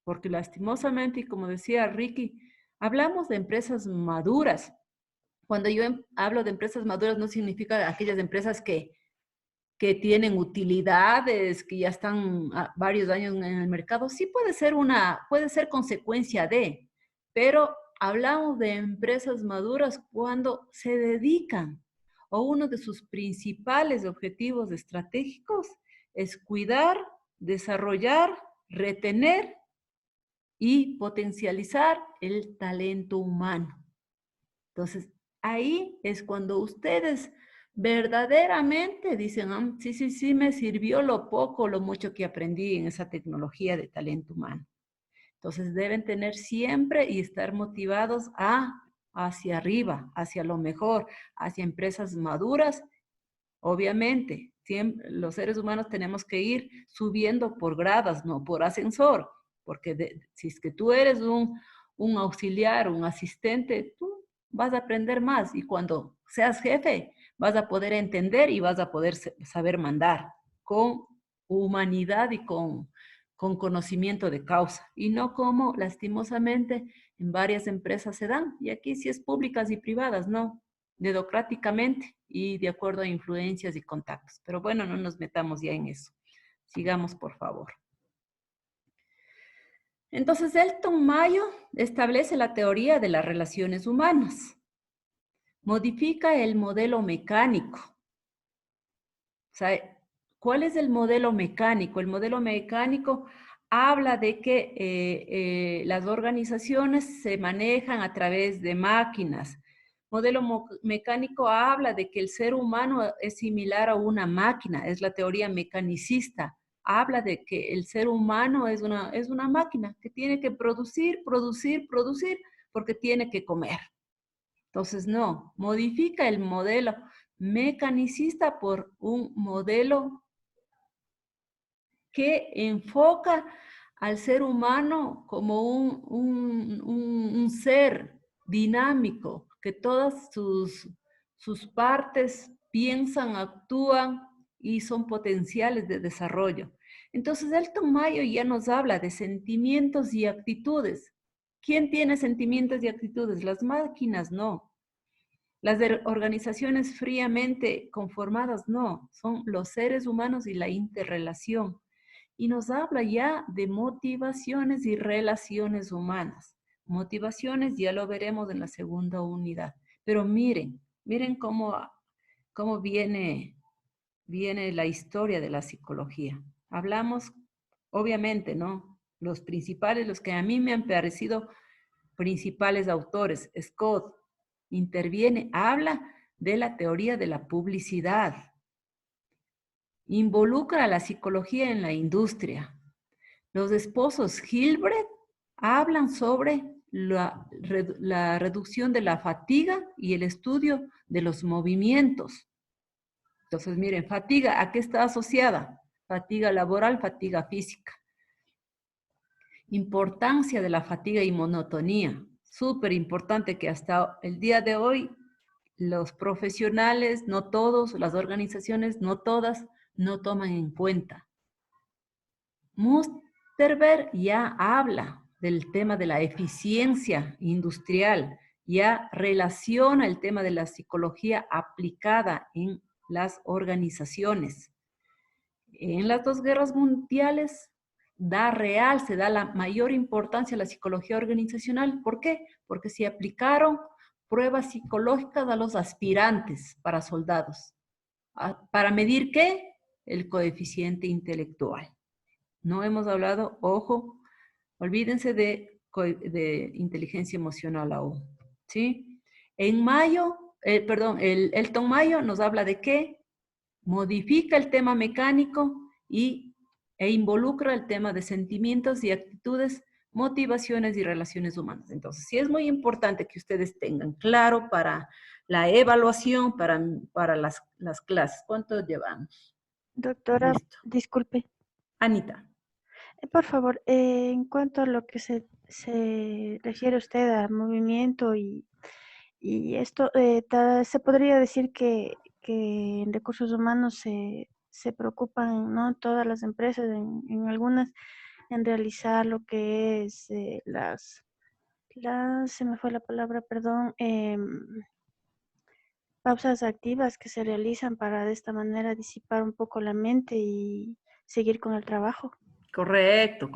Porque lastimosamente, y como decía Ricky, hablamos de empresas maduras. Cuando yo hablo de empresas maduras no significa aquellas empresas que tienen utilidades, que ya están varios años en el mercado. Sí puede ser consecuencia de, pero hablamos de empresas maduras cuando se dedican o uno de sus principales objetivos estratégicos es cuidar, desarrollar, retener y potencializar el talento humano. Entonces, ahí es cuando ustedes verdaderamente dicen, sí, me sirvió lo poco o lo mucho que aprendí en esa tecnología de talento humano. Entonces, deben tener siempre y estar motivados hacia arriba, hacia lo mejor, hacia empresas maduras. Obviamente, los seres humanos tenemos que ir subiendo por gradas, no por ascensor, porque si es que tú eres un auxiliar, un asistente, tú vas a aprender más y cuando seas jefe vas a poder entender y vas a poder saber mandar con humanidad y con conocimiento de causa y no como lastimosamente en varias empresas se dan y aquí sí es públicas y privadas, no, dedocráticamente y de acuerdo a influencias y contactos. Pero bueno, no nos metamos ya en eso. Sigamos, por favor. Entonces, Elton Mayo establece la teoría de las relaciones humanas. Modifica el modelo mecánico. O sea, ¿cuál es el modelo mecánico? El modelo mecánico habla de que las organizaciones se manejan a través de máquinas. Modelo mecánico habla de que el ser humano es similar a una máquina, es la teoría mecanicista. habla de que el ser humano es una máquina que tiene que producir, porque tiene que comer. Entonces, no, modifica el modelo mecanicista por un modelo que enfoca al ser humano como un ser dinámico, que todas sus partes piensan, actúan y son potenciales de desarrollo. Entonces, Elton Mayo ya nos habla de sentimientos y actitudes. ¿Quién tiene sentimientos y actitudes? Las máquinas no. Las organizaciones fríamente conformadas no. Son los seres humanos y la interrelación. Y nos habla ya de motivaciones y relaciones humanas. Motivaciones ya lo veremos en la segunda unidad. Pero miren cómo viene la historia de la psicología. Hablamos, obviamente, ¿no? Los principales, los que a mí me han parecido principales autores. Scott interviene, habla de la teoría de la publicidad. Involucra a la psicología en la industria. Los esposos Hilbert hablan sobre la reducción de la fatiga y el estudio de los movimientos. Entonces, miren, fatiga, ¿a qué está asociada? Fatiga laboral, fatiga física. Importancia de la fatiga y monotonía. Súper importante que hasta el día de hoy los profesionales, no todos, las organizaciones, no todas, no toman en cuenta. Musterberg ya habla del tema de la eficiencia industrial, ya relaciona el tema de la psicología aplicada en las organizaciones. En las dos guerras mundiales se da la mayor importancia a la psicología organizacional. ¿Por qué? Porque se aplicaron pruebas psicológicas a los aspirantes para soldados. ¿Para medir qué? El coeficiente intelectual. No hemos hablado, ojo, olvídense de inteligencia emocional aún, ¿sí? En mayo, Elton Mayo nos habla de qué? Modifica el tema mecánico e involucra el tema de sentimientos y actitudes, motivaciones y relaciones humanas. Entonces, sí es muy importante que ustedes tengan claro para la evaluación, para las clases. ¿Cuánto llevamos? Doctora, Listo. disculpe. Anita. Por favor, en cuanto a lo que se refiere usted al movimiento y esto, se podría decir que en recursos humanos se preocupan, ¿no? Todas las empresas, en algunas, en realizar lo que es se me fue la palabra, perdón, pausas activas que se realizan para de esta manera disipar un poco la mente y seguir con el trabajo. Correcto.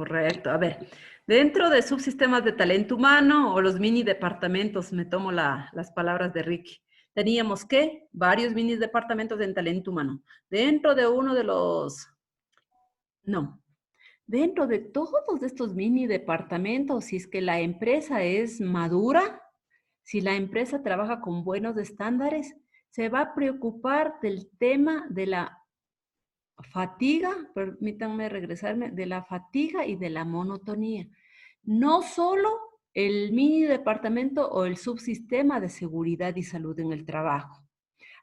A ver, dentro de subsistemas de talento humano o los mini departamentos, me tomo las palabras de Ricky, teníamos que varios mini departamentos en talento humano. Dentro de dentro de todos estos mini departamentos, si es que la empresa es madura, si la empresa trabaja con buenos estándares, se va a preocupar del tema de la fatiga, permítanme regresarme, de la fatiga y de la monotonía. No solo el mini departamento o el subsistema de seguridad y salud en el trabajo.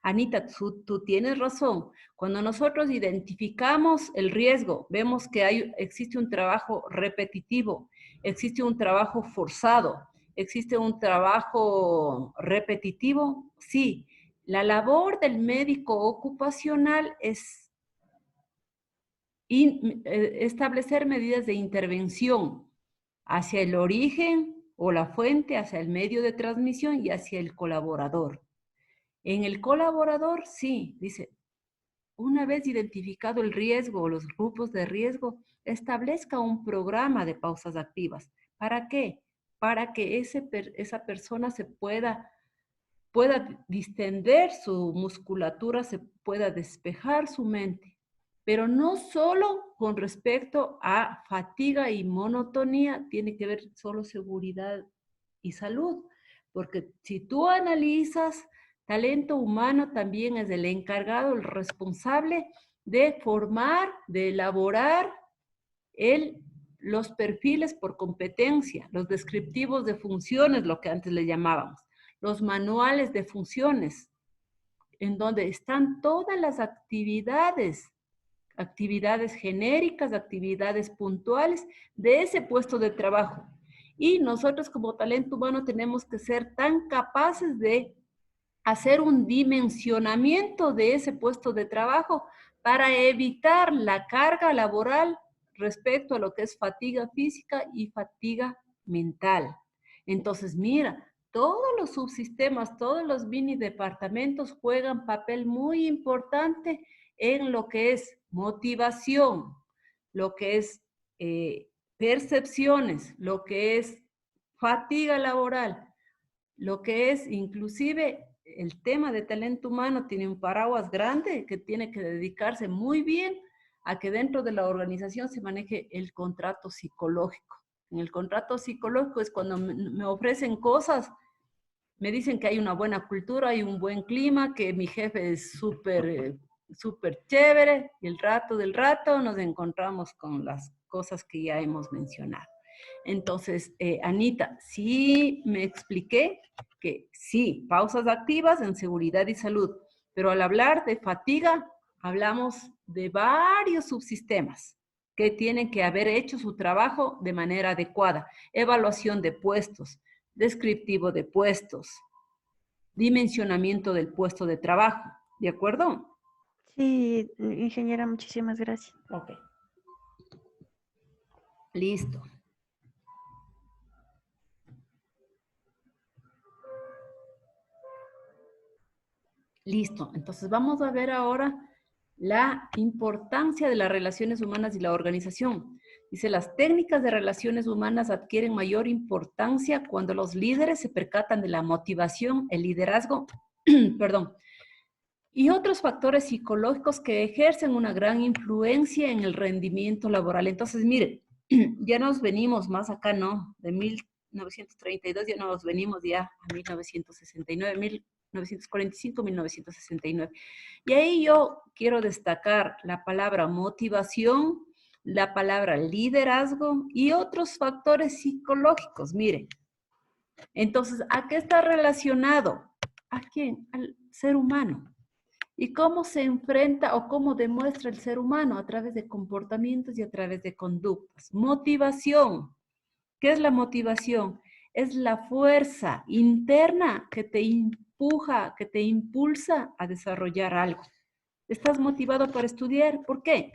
Anita, tú tienes razón. Cuando nosotros identificamos el riesgo, vemos que existe un trabajo repetitivo, existe un trabajo forzado, existe un trabajo repetitivo, sí. La labor del médico ocupacional es establecer medidas de intervención hacia el origen o la fuente, hacia el medio de transmisión y hacia el colaborador. En el colaborador, sí, dice, una vez identificado el riesgo o los grupos de riesgo, establezca un programa de pausas activas. ¿Para qué? Para que esa persona se pueda distender su musculatura, se pueda despejar su mente. Pero no solo con respecto a fatiga y monotonía, tiene que ver solo seguridad y salud, porque si tú analizas, talento humano también es el encargado, el responsable de formar, de elaborar los perfiles por competencia, los descriptivos de funciones, lo que antes le llamábamos, los manuales de funciones, en donde están todas las actividades genéricas, actividades puntuales de ese puesto de trabajo. Y nosotros como talento humano tenemos que ser tan capaces de hacer un dimensionamiento de ese puesto de trabajo para evitar la carga laboral respecto a lo que es fatiga física y fatiga mental. Entonces, mira, todos los subsistemas, todos los mini departamentos juegan papel muy importante en lo que es motivación, lo que es percepciones, lo que es fatiga laboral, lo que es inclusive el tema de talento humano tiene un paraguas grande que tiene que dedicarse muy bien a que dentro de la organización se maneje el contrato psicológico. En el contrato psicológico es cuando me ofrecen cosas, me dicen que hay una buena cultura, hay un buen clima, que mi jefe es súper chévere, y el rato del rato nos encontramos con las cosas que ya hemos mencionado. Entonces, Anita, sí me expliqué que sí, pausas activas en seguridad y salud, pero al hablar de fatiga, hablamos de varios subsistemas que tienen que haber hecho su trabajo de manera adecuada. Evaluación de puestos, descriptivo de puestos, dimensionamiento del puesto de trabajo, ¿de acuerdo? Sí, ingeniera, muchísimas gracias. Ok. Listo. Listo. Entonces vamos a ver ahora la importancia de las relaciones humanas y la organización. Dice, las técnicas de relaciones humanas adquieren mayor importancia cuando los líderes se percatan de la motivación, el liderazgo, perdón, y otros factores psicológicos que ejercen una gran influencia en el rendimiento laboral. Entonces, miren, ya nos venimos más acá, ¿no? De 1932 ya nos venimos ya a 1969, 1945, 1969. Y ahí yo quiero destacar la palabra motivación, la palabra liderazgo y otros factores psicológicos. Miren, entonces, ¿a qué está relacionado? ¿A quién? Al ser humano. ¿Y cómo se enfrenta o cómo demuestra el ser humano? A través de comportamientos y a través de conductas. Motivación. ¿Qué es la motivación? Es la fuerza interna que te empuja, que te impulsa a desarrollar algo. ¿Estás motivado para estudiar? ¿Por qué?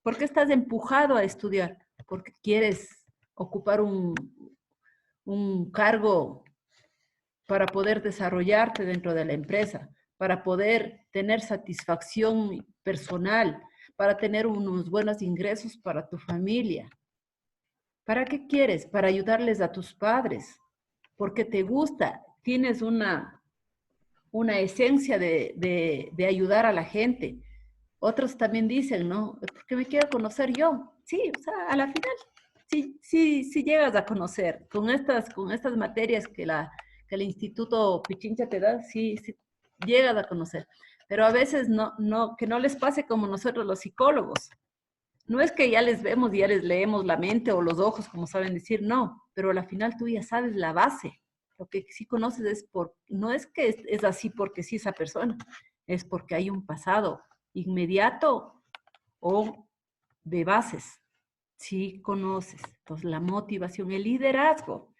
¿Por qué estás empujado a estudiar? Porque quieres ocupar un cargo para poder desarrollarte dentro de la empresa, para poder tener satisfacción personal, para tener unos buenos ingresos para tu familia. ¿Para qué quieres? Para ayudarles a tus padres, porque te gusta, tienes una esencia de ayudar a la gente. Otros también dicen, ¿no? Porque me quiero conocer yo. Sí, o sea, a la final, sí llegas a conocer. Con estas materias que el Instituto Pichincha te da, sí llegas a conocer. Pero a veces que no les pase como nosotros los psicólogos. No es que ya les vemos y ya les leemos la mente o los ojos, como saben decir, no, pero al final tú ya sabes la base. Lo que sí conoces no es que es así porque sí esa persona, es porque hay un pasado inmediato o de bases. Sí conoces. Entonces, la motivación, el liderazgo.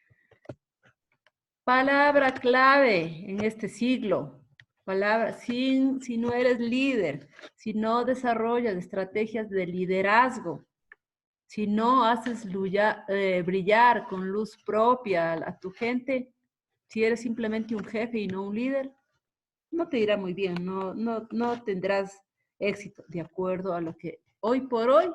Palabra clave en este siglo. Palabra, si no eres líder, si no desarrollas estrategias de liderazgo, si no haces brillar con luz propia a tu gente, si eres simplemente un jefe y no un líder, no te irá muy bien, no tendrás éxito, de acuerdo a lo que hoy por hoy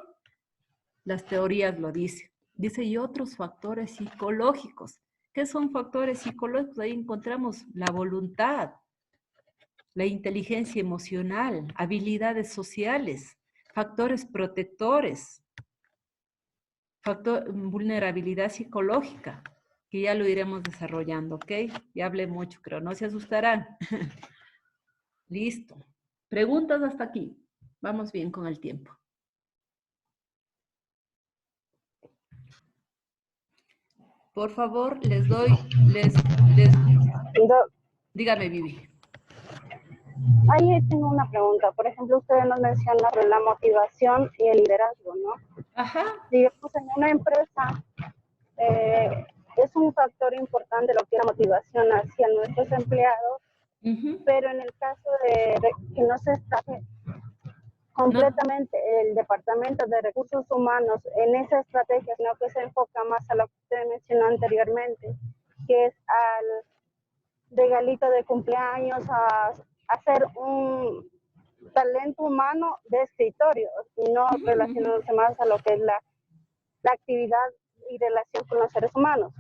las teorías lo dicen. Dice, y otros factores psicológicos. ¿Qué son factores psicológicos? Ahí encontramos la voluntad, la inteligencia emocional, habilidades sociales, factores protectores, vulnerabilidad psicológica, que ya lo iremos desarrollando, ¿ok? Ya hablé mucho, creo, no se asustarán. Listo. ¿Preguntas hasta aquí? Vamos bien con el tiempo. Por favor, dígame, Vivi. Ahí tengo una pregunta. Por ejemplo, usted nos menciona sobre la motivación y el liderazgo, ¿no? Ajá. Digamos, en una empresa es un factor importante lo que es la motivación hacia nuestros empleados, pero en el caso de que no se estafe completamente el Departamento de Recursos Humanos en esa estrategia, sino que se enfoca más a lo que usted mencionó anteriormente, que es al regalito de cumpleaños, a hacer un talento humano de escritorio y no relacionándose más a lo que es la actividad y relación con los seres humanos.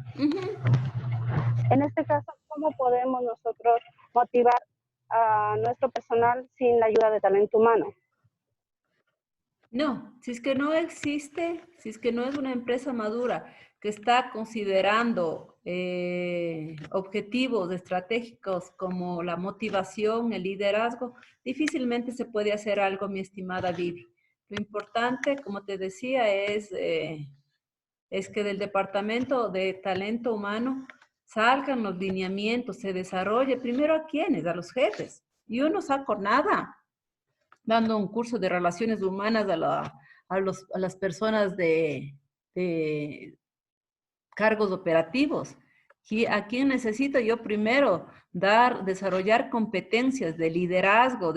En este caso, ¿cómo podemos nosotros motivar a nuestro personal sin la ayuda de talento humano? No, si es que no existe, si es que no es una empresa madura que está considerando objetivos estratégicos como la motivación, el liderazgo, difícilmente se puede hacer algo, mi estimada Vivi. Lo importante, como te decía, es que del Departamento de Talento Humano salgan los lineamientos, se desarrolle primero a quiénes, a los jefes. Yo no saco nada dando un curso de relaciones humanas a las personas de cargos operativos. Y ¿a quién necesito yo primero? Desarrollar competencias de liderazgo,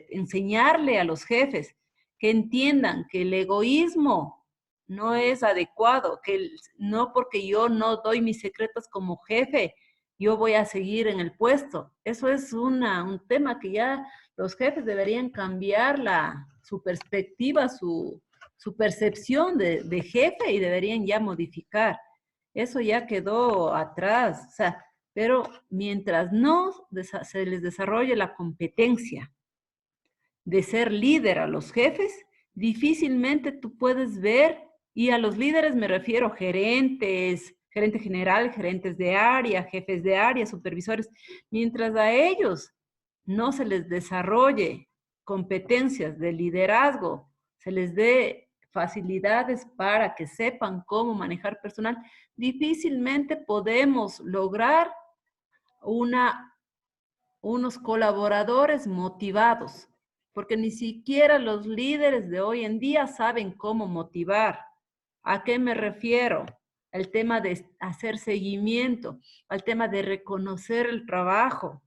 enseñarle a los jefes que entiendan que el egoísmo no es adecuado, que no porque yo no doy mis secretos como jefe, yo voy a seguir en el puesto. Eso es un tema que ya los jefes deberían cambiar su perspectiva, su percepción de jefe y deberían ya modificar. Eso ya quedó atrás, o sea, pero mientras no se les desarrolle la competencia de ser líder a los jefes, difícilmente tú puedes ver, y a los líderes me refiero gerentes, gerente general, gerentes de área, jefes de área, supervisores, mientras a ellos no se les desarrolle competencias de liderazgo, se les dé facilidades para que sepan cómo manejar personal, difícilmente podemos lograr unos colaboradores motivados, porque ni siquiera los líderes de hoy en día saben cómo motivar. ¿A qué me refiero? Al tema de hacer seguimiento, al tema de reconocer el trabajo,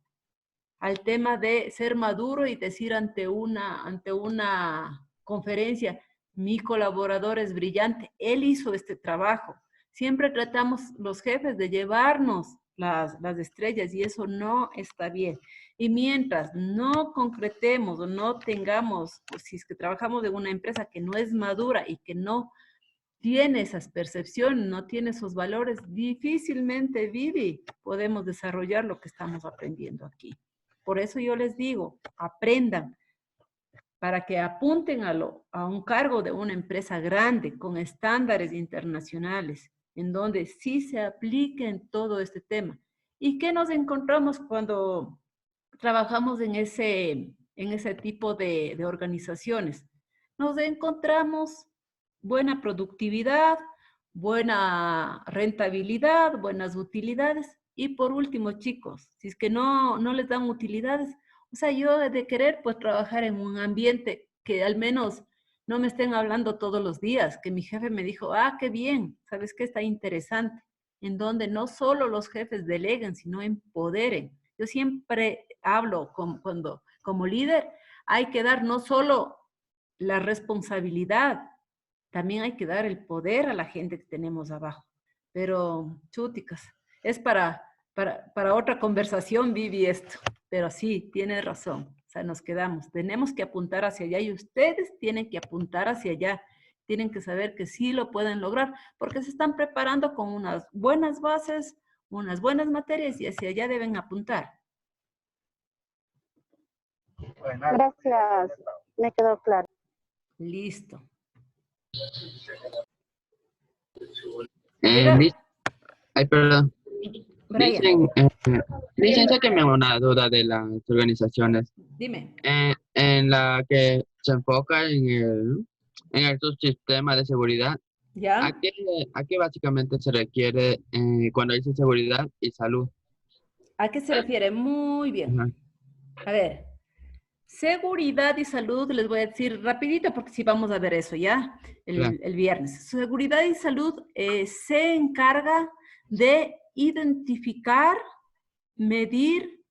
al tema de ser maduro y decir ante una conferencia, mi colaborador es brillante, él hizo este trabajo. Siempre tratamos los jefes de llevarnos las estrellas y eso no está bien. Y mientras no concretemos o no tengamos, pues, si es que trabajamos en una empresa que no es madura y que no tiene esas percepciones, no tiene esos valores, difícilmente, Vivi, podemos desarrollar lo que estamos aprendiendo aquí. Por eso yo les digo, aprendan para que apunten a un cargo de una empresa grande con estándares internacionales, en donde sí se apliquen todo este tema. ¿Y qué nos encontramos cuando trabajamos en ese tipo de organizaciones? Nos encontramos buena productividad, buena rentabilidad, buenas utilidades. Y por último, chicos, si es que no les dan utilidades, o sea, yo de querer pues trabajar en un ambiente que al menos no me estén hablando todos los días, que mi jefe me dijo, qué bien, ¿sabes qué? Está interesante, en donde no solo los jefes deleguen, sino empoderen. Yo siempre hablo como líder, hay que dar no solo la responsabilidad, también hay que dar el poder a la gente que tenemos abajo. Pero, chúticas, es para otra conversación, Vivi, esto. Pero sí, tienes razón. O sea, nos quedamos. Tenemos que apuntar hacia allá y ustedes tienen que apuntar hacia allá. Tienen que saber que sí lo pueden lograr porque se están preparando con unas buenas bases, unas buenas materias y hacia allá deben apuntar. Gracias, me quedó claro. Listo. Perdón. Brian. Dicen, sáquenme una duda de las organizaciones. Dime. En la que se enfoca en el subsistema de seguridad. ¿Ya? ¿A qué básicamente se requiere cuando dice seguridad y salud? ¿A qué se refiere? Muy bien. Ajá. A ver, seguridad y salud, les voy a decir rapidito porque sí vamos a ver eso ya Claro. el viernes. Seguridad y salud se encarga de identificar, medir,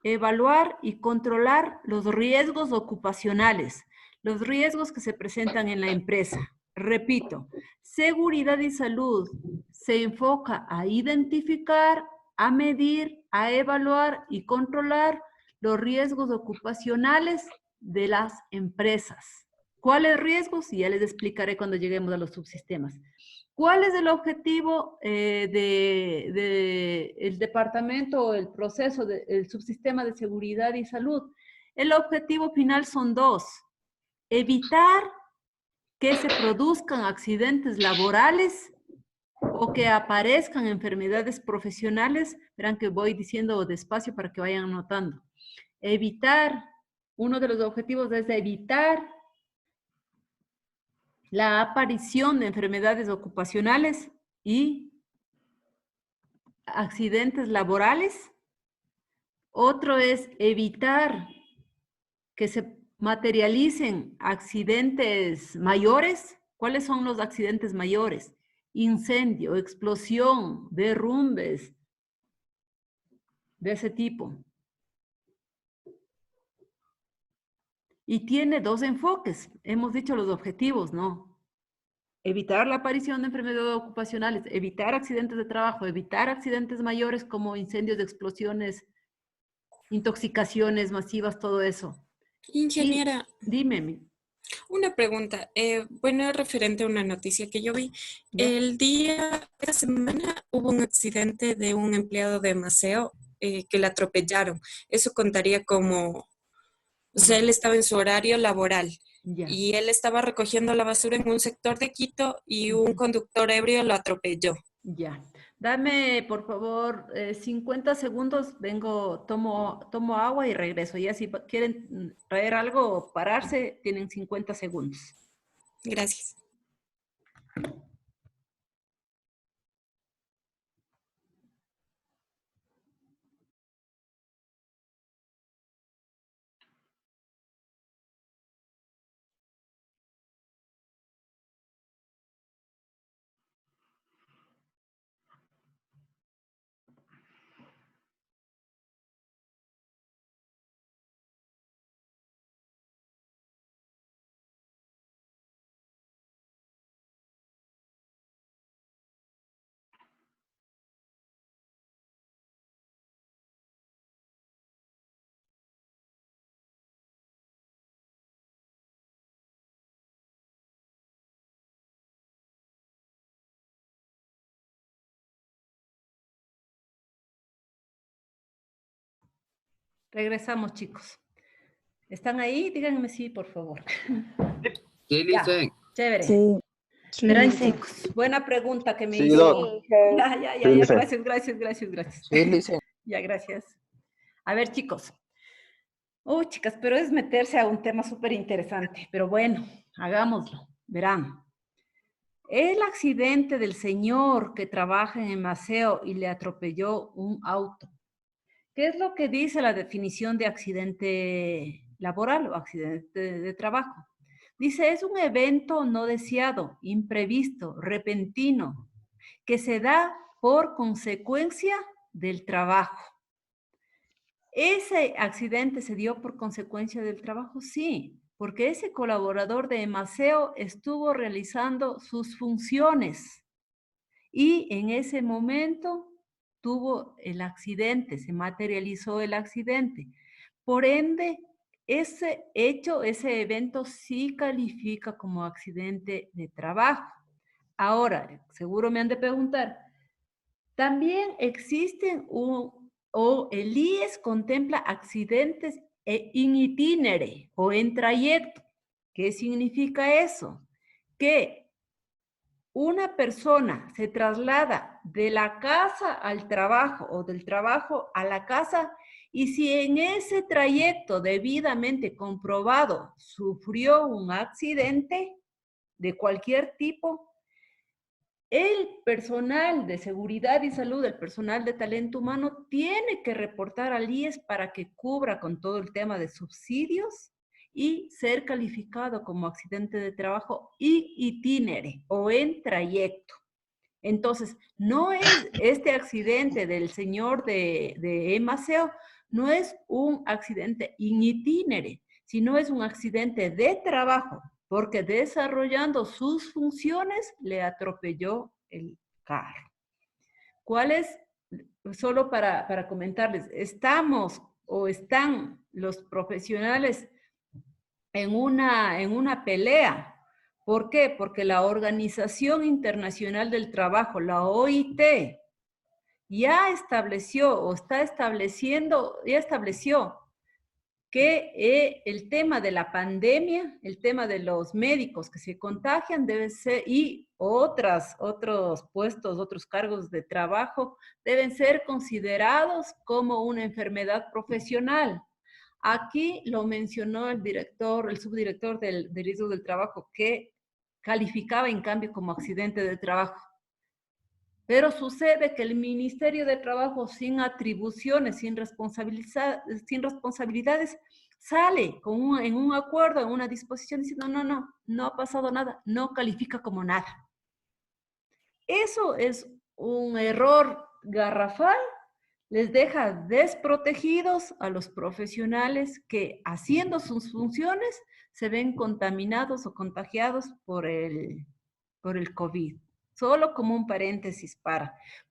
evaluar y controlar los riesgos ocupacionales, los riesgos que se presentan en la empresa. Repito, seguridad y salud se enfoca a identificar, a medir, a evaluar y controlar los riesgos ocupacionales de las empresas. ¿Cuáles riesgos? Y ya les explicaré cuando lleguemos a los subsistemas. ¿Cuál es el objetivo del departamento o el proceso del subsistema de seguridad y salud? El objetivo final son dos. Evitar que se produzcan accidentes laborales o que aparezcan enfermedades profesionales. Verán que voy diciendo despacio para que vayan anotando. Evitar, uno de los objetivos es evitar la aparición de enfermedades ocupacionales y accidentes laborales. Otro es evitar que se materialicen accidentes mayores. ¿Cuáles son los accidentes mayores? Incendio, explosión, derrumbes, de ese tipo. Y tiene dos enfoques. Hemos dicho los objetivos, ¿no? Evitar la aparición de enfermedades ocupacionales, evitar accidentes de trabajo, evitar accidentes mayores como incendios, explosiones, intoxicaciones masivas, todo eso. Ingeniera, Dime. una pregunta. Bueno, referente a una noticia que yo vi. ¿Ya? Esta semana hubo un accidente de un empleado de Maceo que le atropellaron. Eso contaría como, o sea, él estaba en su horario laboral. Ya. Y él estaba recogiendo la basura en un sector de Quito y un conductor ebrio lo atropelló. Ya. Dame, por favor, 50 segundos. Vengo, tomo agua y regreso. Ya si quieren traer algo o pararse, tienen 50 segundos. Gracias. Regresamos, chicos. ¿Están ahí? Díganme sí, por favor. Sí, Ya, Licen. chévere. Sí. Verán, chicos, buena pregunta que me Sí, hizo. Doc. Ya, Sí, Licen. gracias. Sí, Licen. Ya, gracias. A ver, chicos. Chicas, pero es meterse a un tema súper interesante. Pero bueno, hagámoslo. Verán. El accidente del señor que trabaja en el Maceo y le atropelló un auto. ¿Qué es lo que dice la definición de accidente laboral o accidente de trabajo? Dice, es un evento no deseado, imprevisto, repentino, que se da por consecuencia del trabajo. ¿Ese accidente se dio por consecuencia del trabajo? Sí, porque ese colaborador de Maceo estuvo realizando sus funciones y en ese momento tuvo el accidente, se materializó el accidente. Por ende, ese hecho, ese evento sí califica como accidente de trabajo. Ahora, seguro me han de preguntar, también existen el IES contempla accidentes in itinere o en trayecto. ¿Qué significa eso? Que una persona se traslada de la casa al trabajo o del trabajo a la casa Y si en ese trayecto debidamente comprobado sufrió un accidente de cualquier tipo, el personal de seguridad y salud, el personal de talento humano, tiene que reportar al IES para que cubra con todo el tema de subsidios y ser calificado como accidente de trabajo y itinere o en trayecto. Entonces, no es este accidente del señor de Maceo, no es un accidente in itinere, sino es un accidente de trabajo, porque desarrollando sus funciones le atropelló el carro. ¿Cuál es? Solo para comentarles, estamos o están los profesionales en una pelea. ¿Por qué? Porque la Organización Internacional del Trabajo, la OIT, ya estableció o está estableciendo, ya estableció que el tema de la pandemia, el tema de los médicos que se contagian debe ser, y otros puestos, otros cargos de trabajo deben ser considerados como una enfermedad profesional. Aquí lo mencionó el subdirector del riesgo del trabajo, que calificaba en cambio como accidente de trabajo. Pero sucede que el Ministerio de Trabajo, sin atribuciones, sin responsabilidades, sale en un acuerdo, en una disposición, diciendo, no ha pasado nada, no califica como nada. Eso es un error garrafal, les deja desprotegidos a los profesionales que, haciendo sus funciones, se ven contaminados o contagiados por el COVID. Solo como un paréntesis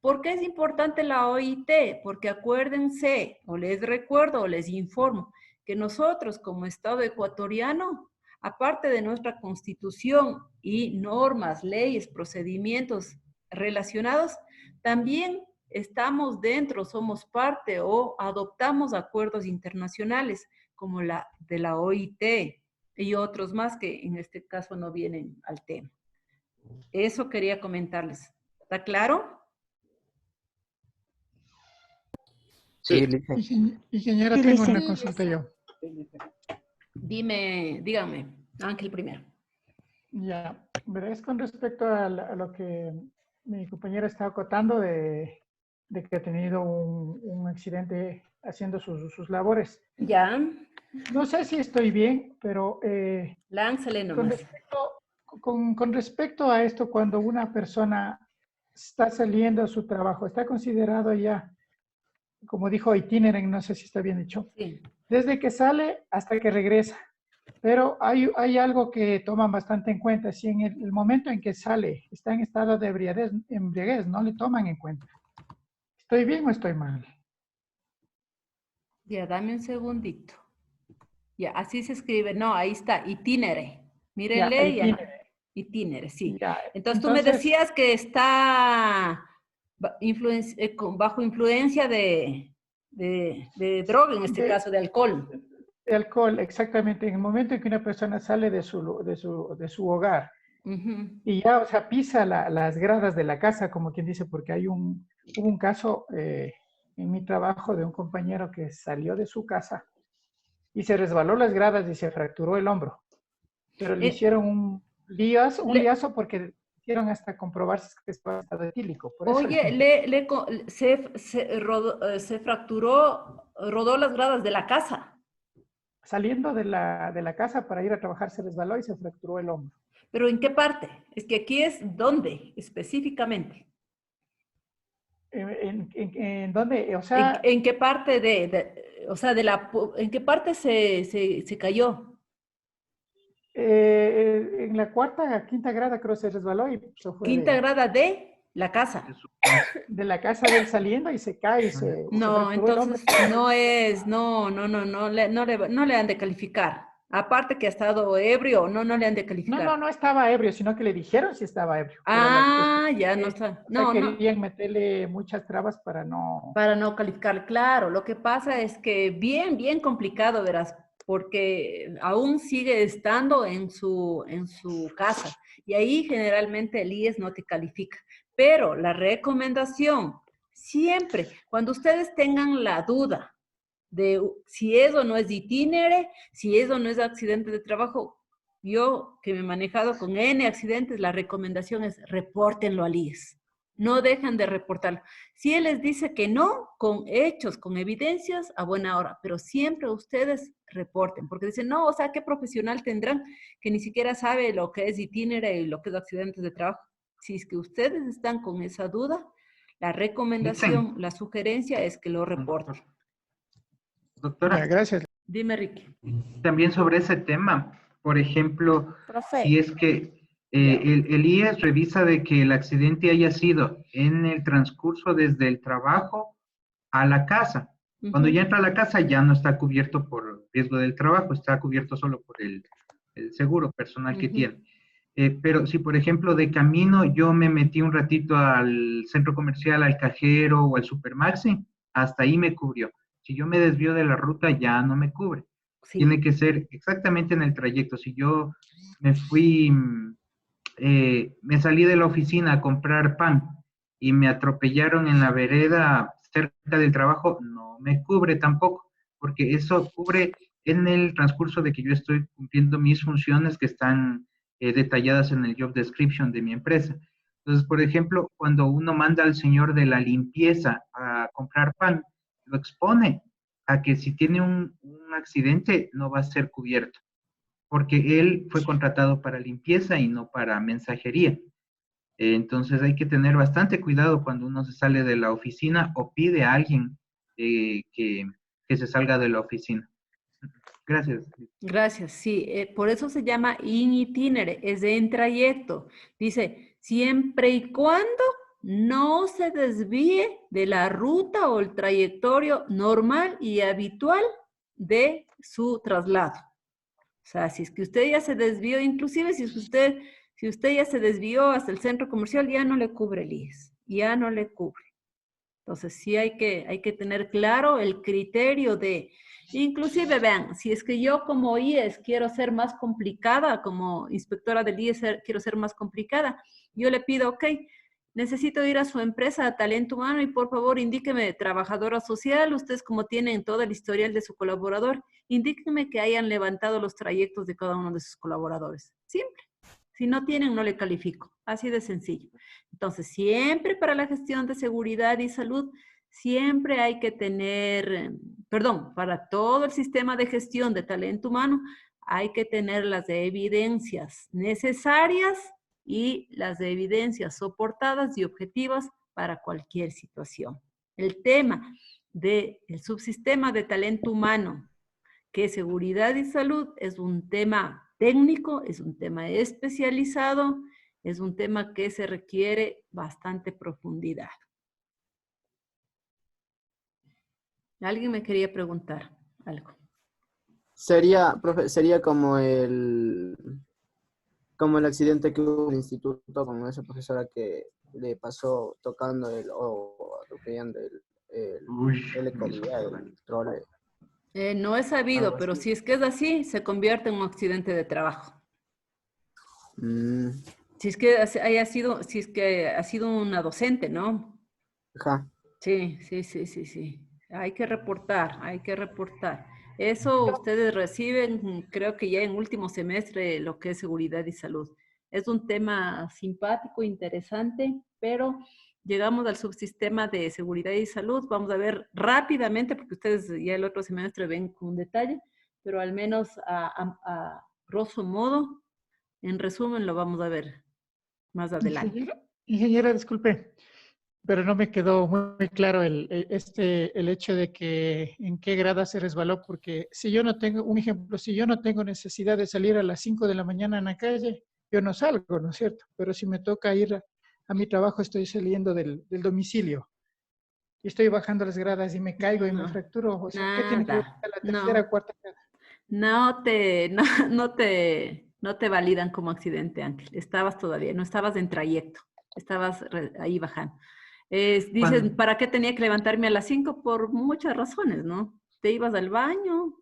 ¿Por qué es importante la OIT? Porque acuérdense, o les recuerdo, o les informo, que nosotros como Estado ecuatoriano, aparte de nuestra Constitución y normas, leyes, procedimientos relacionados, también estamos dentro, somos parte o adoptamos acuerdos internacionales como la de la OIT y otros más que en este caso no vienen al tema. Eso quería comentarles. ¿Está claro? Sí, Lice. Ingeniera, tengo una consulta yo. Dígame, Ángel primero. Ya, es con respecto a lo que mi compañera está acotando de que ha tenido un accidente haciendo sus labores. Ya. No sé si estoy bien, pero lánzale nomás. Con respecto a esto, cuando una persona está saliendo a su trabajo, está considerado ya, como dijo itinere, no sé si está bien dicho, sí, desde que sale hasta que regresa. Pero hay algo que toman bastante en cuenta. Si en el momento en que sale está en estado de embriaguez, no le toman en cuenta. ¿Estoy bien o estoy mal? Ya, dame un segundito. Ya, así se escribe. No, ahí está, itinere. Mírenle, ya. Itinere, sí. Ya, entonces tú me decías que está bajo influencia de droga, en este caso, de alcohol. De alcohol, exactamente. En el momento en que una persona sale de su hogar y ya, o sea, pisa las gradas de la casa, como quien dice, porque hubo un caso en mi trabajo de un compañero que salió de su casa y se resbaló las gradas y se fracturó el hombro. Pero le hicieron un liazo porque hicieron hasta comprobarse que estaba en estado etílico. Por eso se fracturó, rodó las gradas de la casa. Saliendo de la casa para ir a trabajar se resbaló y se fracturó el hombro. ¿Pero en qué parte? Es que aquí es ¿dónde específicamente? ¿En dónde? O sea... ¿En qué parte en qué parte se cayó? En la quinta grada creo se resbaló y se fue. ¿Quinta grada de la casa? De la casa de él saliendo y se cae y no, entonces no le han de calificar. Aparte que ha estado ebrio, no le han de calificar. No estaba ebrio, sino que le dijeron si estaba ebrio. Ya no está. Querían meterle muchas trabas para no calificar, claro. Lo que pasa es que bien complicado, verás, porque aún sigue estando en su casa. Y ahí generalmente el IES no te califica. Pero la recomendación, siempre, cuando ustedes tengan la duda de si eso no es itinere, si eso no es accidente de trabajo. Yo, que me he manejado con N accidentes, la recomendación es repórtenlo al IES. No dejan de reportarlo. Si él les dice que no, con hechos, con evidencias, a buena hora. Pero siempre ustedes reporten. Porque dicen, no, o sea, ¿qué profesional tendrán que ni siquiera sabe lo que es itinere y lo que es accidentes de trabajo? Si es que ustedes están con esa duda, la recomendación, la sugerencia es que lo reporten. Doctora. Gracias. Dime, Ricky. También sobre ese tema, por ejemplo, Profe. si es que el IES revisa de que el accidente haya sido en el transcurso desde el trabajo a la casa. Cuando ya entra a la casa ya no está cubierto por riesgo del trabajo, está cubierto solo por el seguro personal que tiene. Pero si, por ejemplo, de camino yo me metí un ratito al centro comercial, al cajero o al Supermaxi, hasta ahí me cubrió. Si yo me desvío de la ruta, ya no me cubre. Sí. Tiene que ser exactamente en el trayecto. Si yo me fui, me salí de la oficina a comprar pan y me atropellaron en la vereda cerca del trabajo, no me cubre tampoco, porque eso cubre en el transcurso de que yo estoy cumpliendo mis funciones que están detalladas en el job description de mi empresa. Entonces, por ejemplo, cuando uno manda al señor de la limpieza a comprar pan, lo expone a que si tiene un accidente no va a ser cubierto, porque él fue contratado para limpieza y no para mensajería. Entonces hay que tener bastante cuidado cuando uno se sale de la oficina o pide a alguien que se salga de la oficina. Gracias. Gracias, sí. Por eso se llama in itinere, es en trayecto. Dice, siempre y cuando no se desvíe de la ruta o el trayectorio normal y habitual de su traslado. O sea, si es que usted ya se desvió, inclusive si usted ya se desvió hasta el centro comercial, ya no le cubre el IES, ya no le cubre. Entonces sí hay que tener claro el criterio de, inclusive vean, si es que yo como IES quiero ser más complicada, como inspectora del IES quiero ser más complicada, yo le pido, ok, necesito ir a su empresa de talento humano y por favor indíqueme trabajadora social, ustedes como tienen todo el historial de su colaborador, indíqueme que hayan levantado los trayectos de cada uno de sus colaboradores. Simple. Si no tienen, no le califico. Así de sencillo. Entonces, siempre para la gestión de seguridad y salud, siempre hay que tener, para todo el sistema de gestión de talento humano, hay que tener las evidencias necesarias y las evidencias soportadas y objetivas para cualquier situación. El tema del subsistema de talento humano, que es seguridad y salud, es un tema técnico, es un tema especializado, es un tema que se requiere bastante profundidad. Alguien me quería preguntar algo. Profe, sería como el accidente que hubo en el instituto con esa profesora que le pasó tocando o atropellando el ecolía, el trole. No he sabido, pero si es que es así, se convierte en un accidente de trabajo. Si es que ha sido una docente, ¿no? Ajá. Sí. Hay que reportar. Eso ustedes reciben, creo que ya en último semestre, lo que es seguridad y salud. Es un tema simpático, interesante, pero llegamos al subsistema de seguridad y salud. Vamos a ver rápidamente, porque ustedes ya el otro semestre ven con detalle, pero al menos a grosso modo, en resumen, lo vamos a ver más adelante. Ingeniera, disculpe, pero no me quedó muy claro el hecho de que en qué grado se resbaló, porque si yo no tengo, un ejemplo, si yo no tengo necesidad de salir a las 5 de la mañana en la calle, yo no salgo, ¿no es cierto? Pero si me toca ir a mi trabajo, estoy saliendo del domicilio y estoy bajando las gradas y me caigo y me fracturo. O sea, ¿qué tiene que ver con la tercera o cuarta grada? No te validan como accidente, Ángel. No estabas en trayecto, estabas ahí bajando. Dicen, ¿para qué tenía que levantarme a las 5? Por muchas razones, ¿no? Te ibas al baño,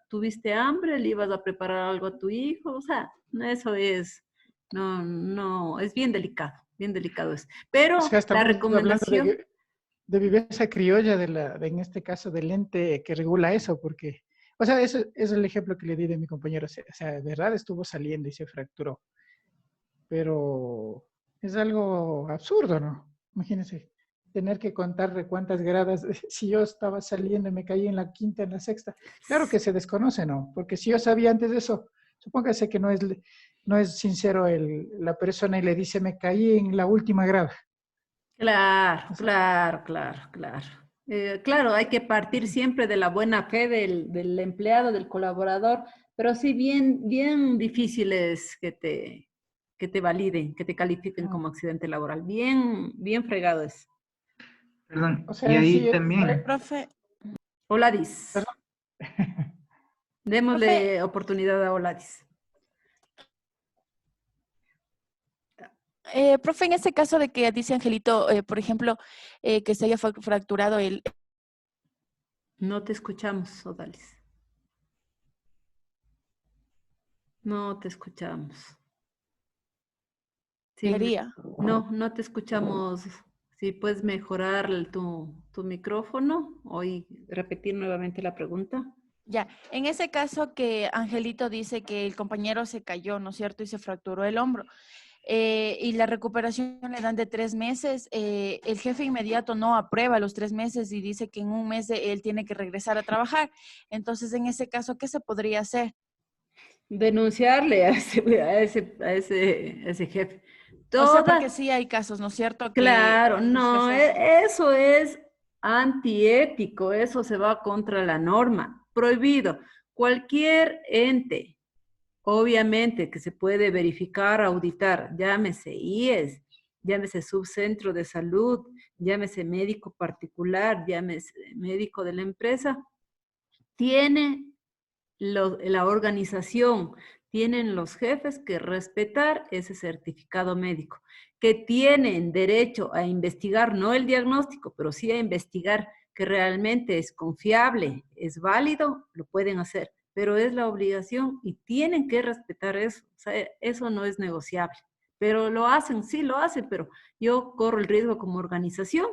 tuviste hambre, le ibas a preparar algo a tu hijo, o sea, eso es, no, es bien delicado es. Pero o sea, la recomendación... de viveza criolla en este caso del ente que regula eso, porque, o sea, eso es el ejemplo que le di de mi compañero, o sea, de verdad estuvo saliendo y se fracturó, pero es algo absurdo, ¿no? Imagínense, tener que contar de cuántas gradas, si yo estaba saliendo y me caí en la quinta, en la sexta, claro que se desconoce, ¿no? Porque si yo sabía antes de eso, supóngase que no es sincero la persona y le dice, me caí en la última grada. Claro, claro, claro, claro. Claro, hay que partir siempre de la buena fe del empleado, del colaborador, pero sí bien difícil es que te validen, que te califiquen como accidente laboral. Bien fregado es. Perdón, O sea, y ahí sí, también. Profe, Oladis. Démosle Profe. oportunidad a Oladis. Profe, en este caso de que dice Angelito, por ejemplo, que se haya fracturado el... No te escuchamos, Odalis. No te escuchamos. Sí, no te escuchamos. Si puedes mejorar tu micrófono o repetir nuevamente la pregunta. Ya, en ese caso que Angelito dice que el compañero se cayó, ¿no es cierto? Y se fracturó el hombro. Y la recuperación le dan de 3 meses. El jefe inmediato no aprueba los 3 meses y dice que en un mes él tiene que regresar a trabajar. Entonces, en ese caso, ¿qué se podría hacer? Denunciarle a ese jefe. O sea, porque sí hay casos, ¿no es cierto? Claro, no, eso es antiético, eso se va contra la norma, prohibido. Cualquier ente, obviamente, que se puede verificar, auditar, llámese IES, llámese subcentro de salud, llámese médico particular, llámese médico de la empresa, tiene la organización, tienen los jefes que respetar ese certificado médico, que tienen derecho a investigar, no el diagnóstico, pero sí a investigar que realmente es confiable, es válido, lo pueden hacer, pero es la obligación y tienen que respetar eso, o sea, eso no es negociable. Pero lo hacen, sí lo hacen, pero yo corro el riesgo como organización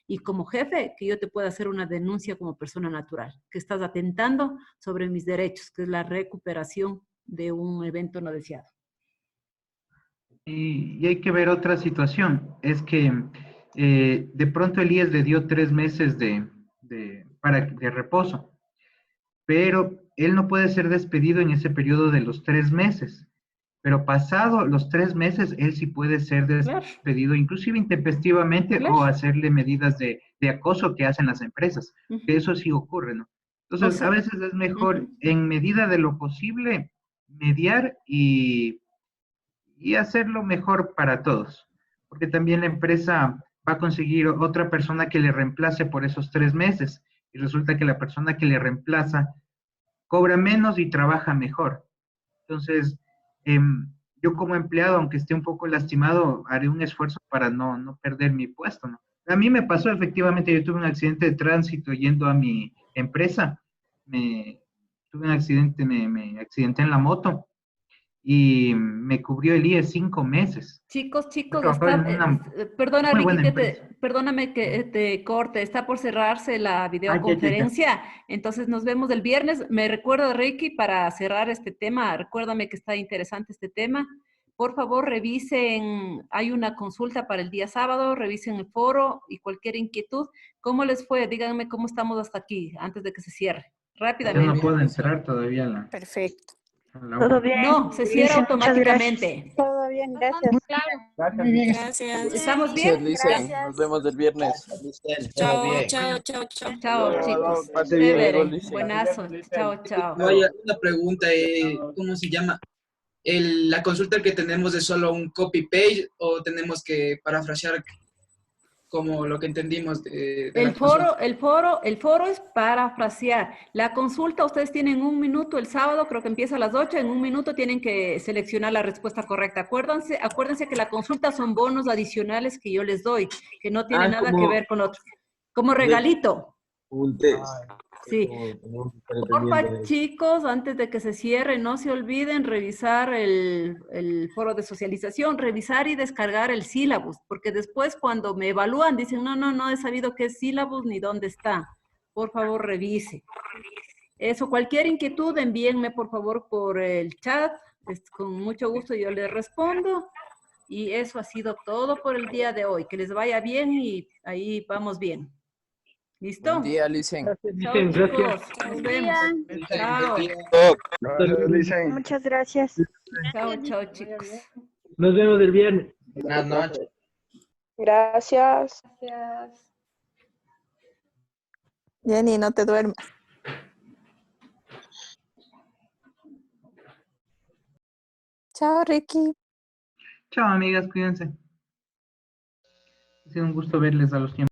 y como jefe, que yo te pueda hacer una denuncia como persona natural, que estás atentando sobre mis derechos, que es la recuperación de un evento no deseado. Y hay que ver otra situación, es que de pronto el IES le dio 3 meses de reposo, pero él no puede ser despedido en ese periodo de los 3 meses. Pero pasado los 3 meses, él sí puede ser despedido, inclusive intempestivamente, o hacerle medidas de acoso que hacen las empresas. Que eso sí ocurre, ¿no? Entonces, a veces es mejor, en medida de lo posible, mediar y hacerlo mejor para todos. Porque también la empresa va a conseguir otra persona que le reemplace por esos 3 meses. Y resulta que la persona que le reemplaza cobra menos y trabaja mejor. Entonces, yo como empleado, aunque esté un poco lastimado, haré un esfuerzo para no perder mi puesto, ¿no? A mí me pasó efectivamente, yo tuve un accidente de tránsito yendo a mi empresa, tuve un accidente, me accidenté en la moto y me cubrió el IES 5 meses. Chicos, perdóname que te corte, está por cerrarse la videoconferencia, entonces nos vemos el viernes. Me recuerdo, Ricky, para cerrar este tema, recuérdame que está interesante este tema. Por favor, revisen, hay una consulta para el día sábado, revisen el foro y cualquier inquietud. ¿Cómo les fue? Díganme cómo estamos hasta aquí, antes de que se cierre. Rápidamente. Yo no puedo entrar todavía. Perfecto. Todo bien. No, se cierra automáticamente. Todo bien, gracias. Muy bien. Gracias. ¿Estamos bien? Gracias. Nos vemos el viernes. Chao, Chao. Chao, chicos. Pase bien, Chévere. Buenazo. Chao. Vaya, una pregunta, ¿cómo se llama? ¿La consulta que tenemos es solo un copy-paste o tenemos que parafrasear como lo que entendimos de el foro es parafrasear. La consulta, ustedes tienen 1 minuto el sábado, creo que empieza a las 8, en 1 minuto tienen que seleccionar la respuesta correcta. Acuérdense que la consulta son bonos adicionales que yo les doy, que no tienen nada que ver con otro. Como regalito. Un test. Sí. Porfa, chicos, antes de que se cierre, no se olviden revisar el foro de socialización, revisar y descargar el sílabus, porque después cuando me evalúan dicen, no he sabido qué es sílabus ni dónde está. Por favor, revise. Eso, cualquier inquietud, envíenme por favor por el chat. Con mucho gusto yo les respondo. Y eso ha sido todo por el día de hoy. Que les vaya bien y ahí vamos bien. ¿Listo? Buen día, Licen. Chao, chicos. Nos vemos. Chao. Muchas gracias. Chao, chicos. Nos vemos el viernes. Buenas noches. Gracias. Gracias. Jenny, no te duermas. Chao, Ricky. Chao, amigas, cuídense. Ha sido un gusto verles a los tiempos.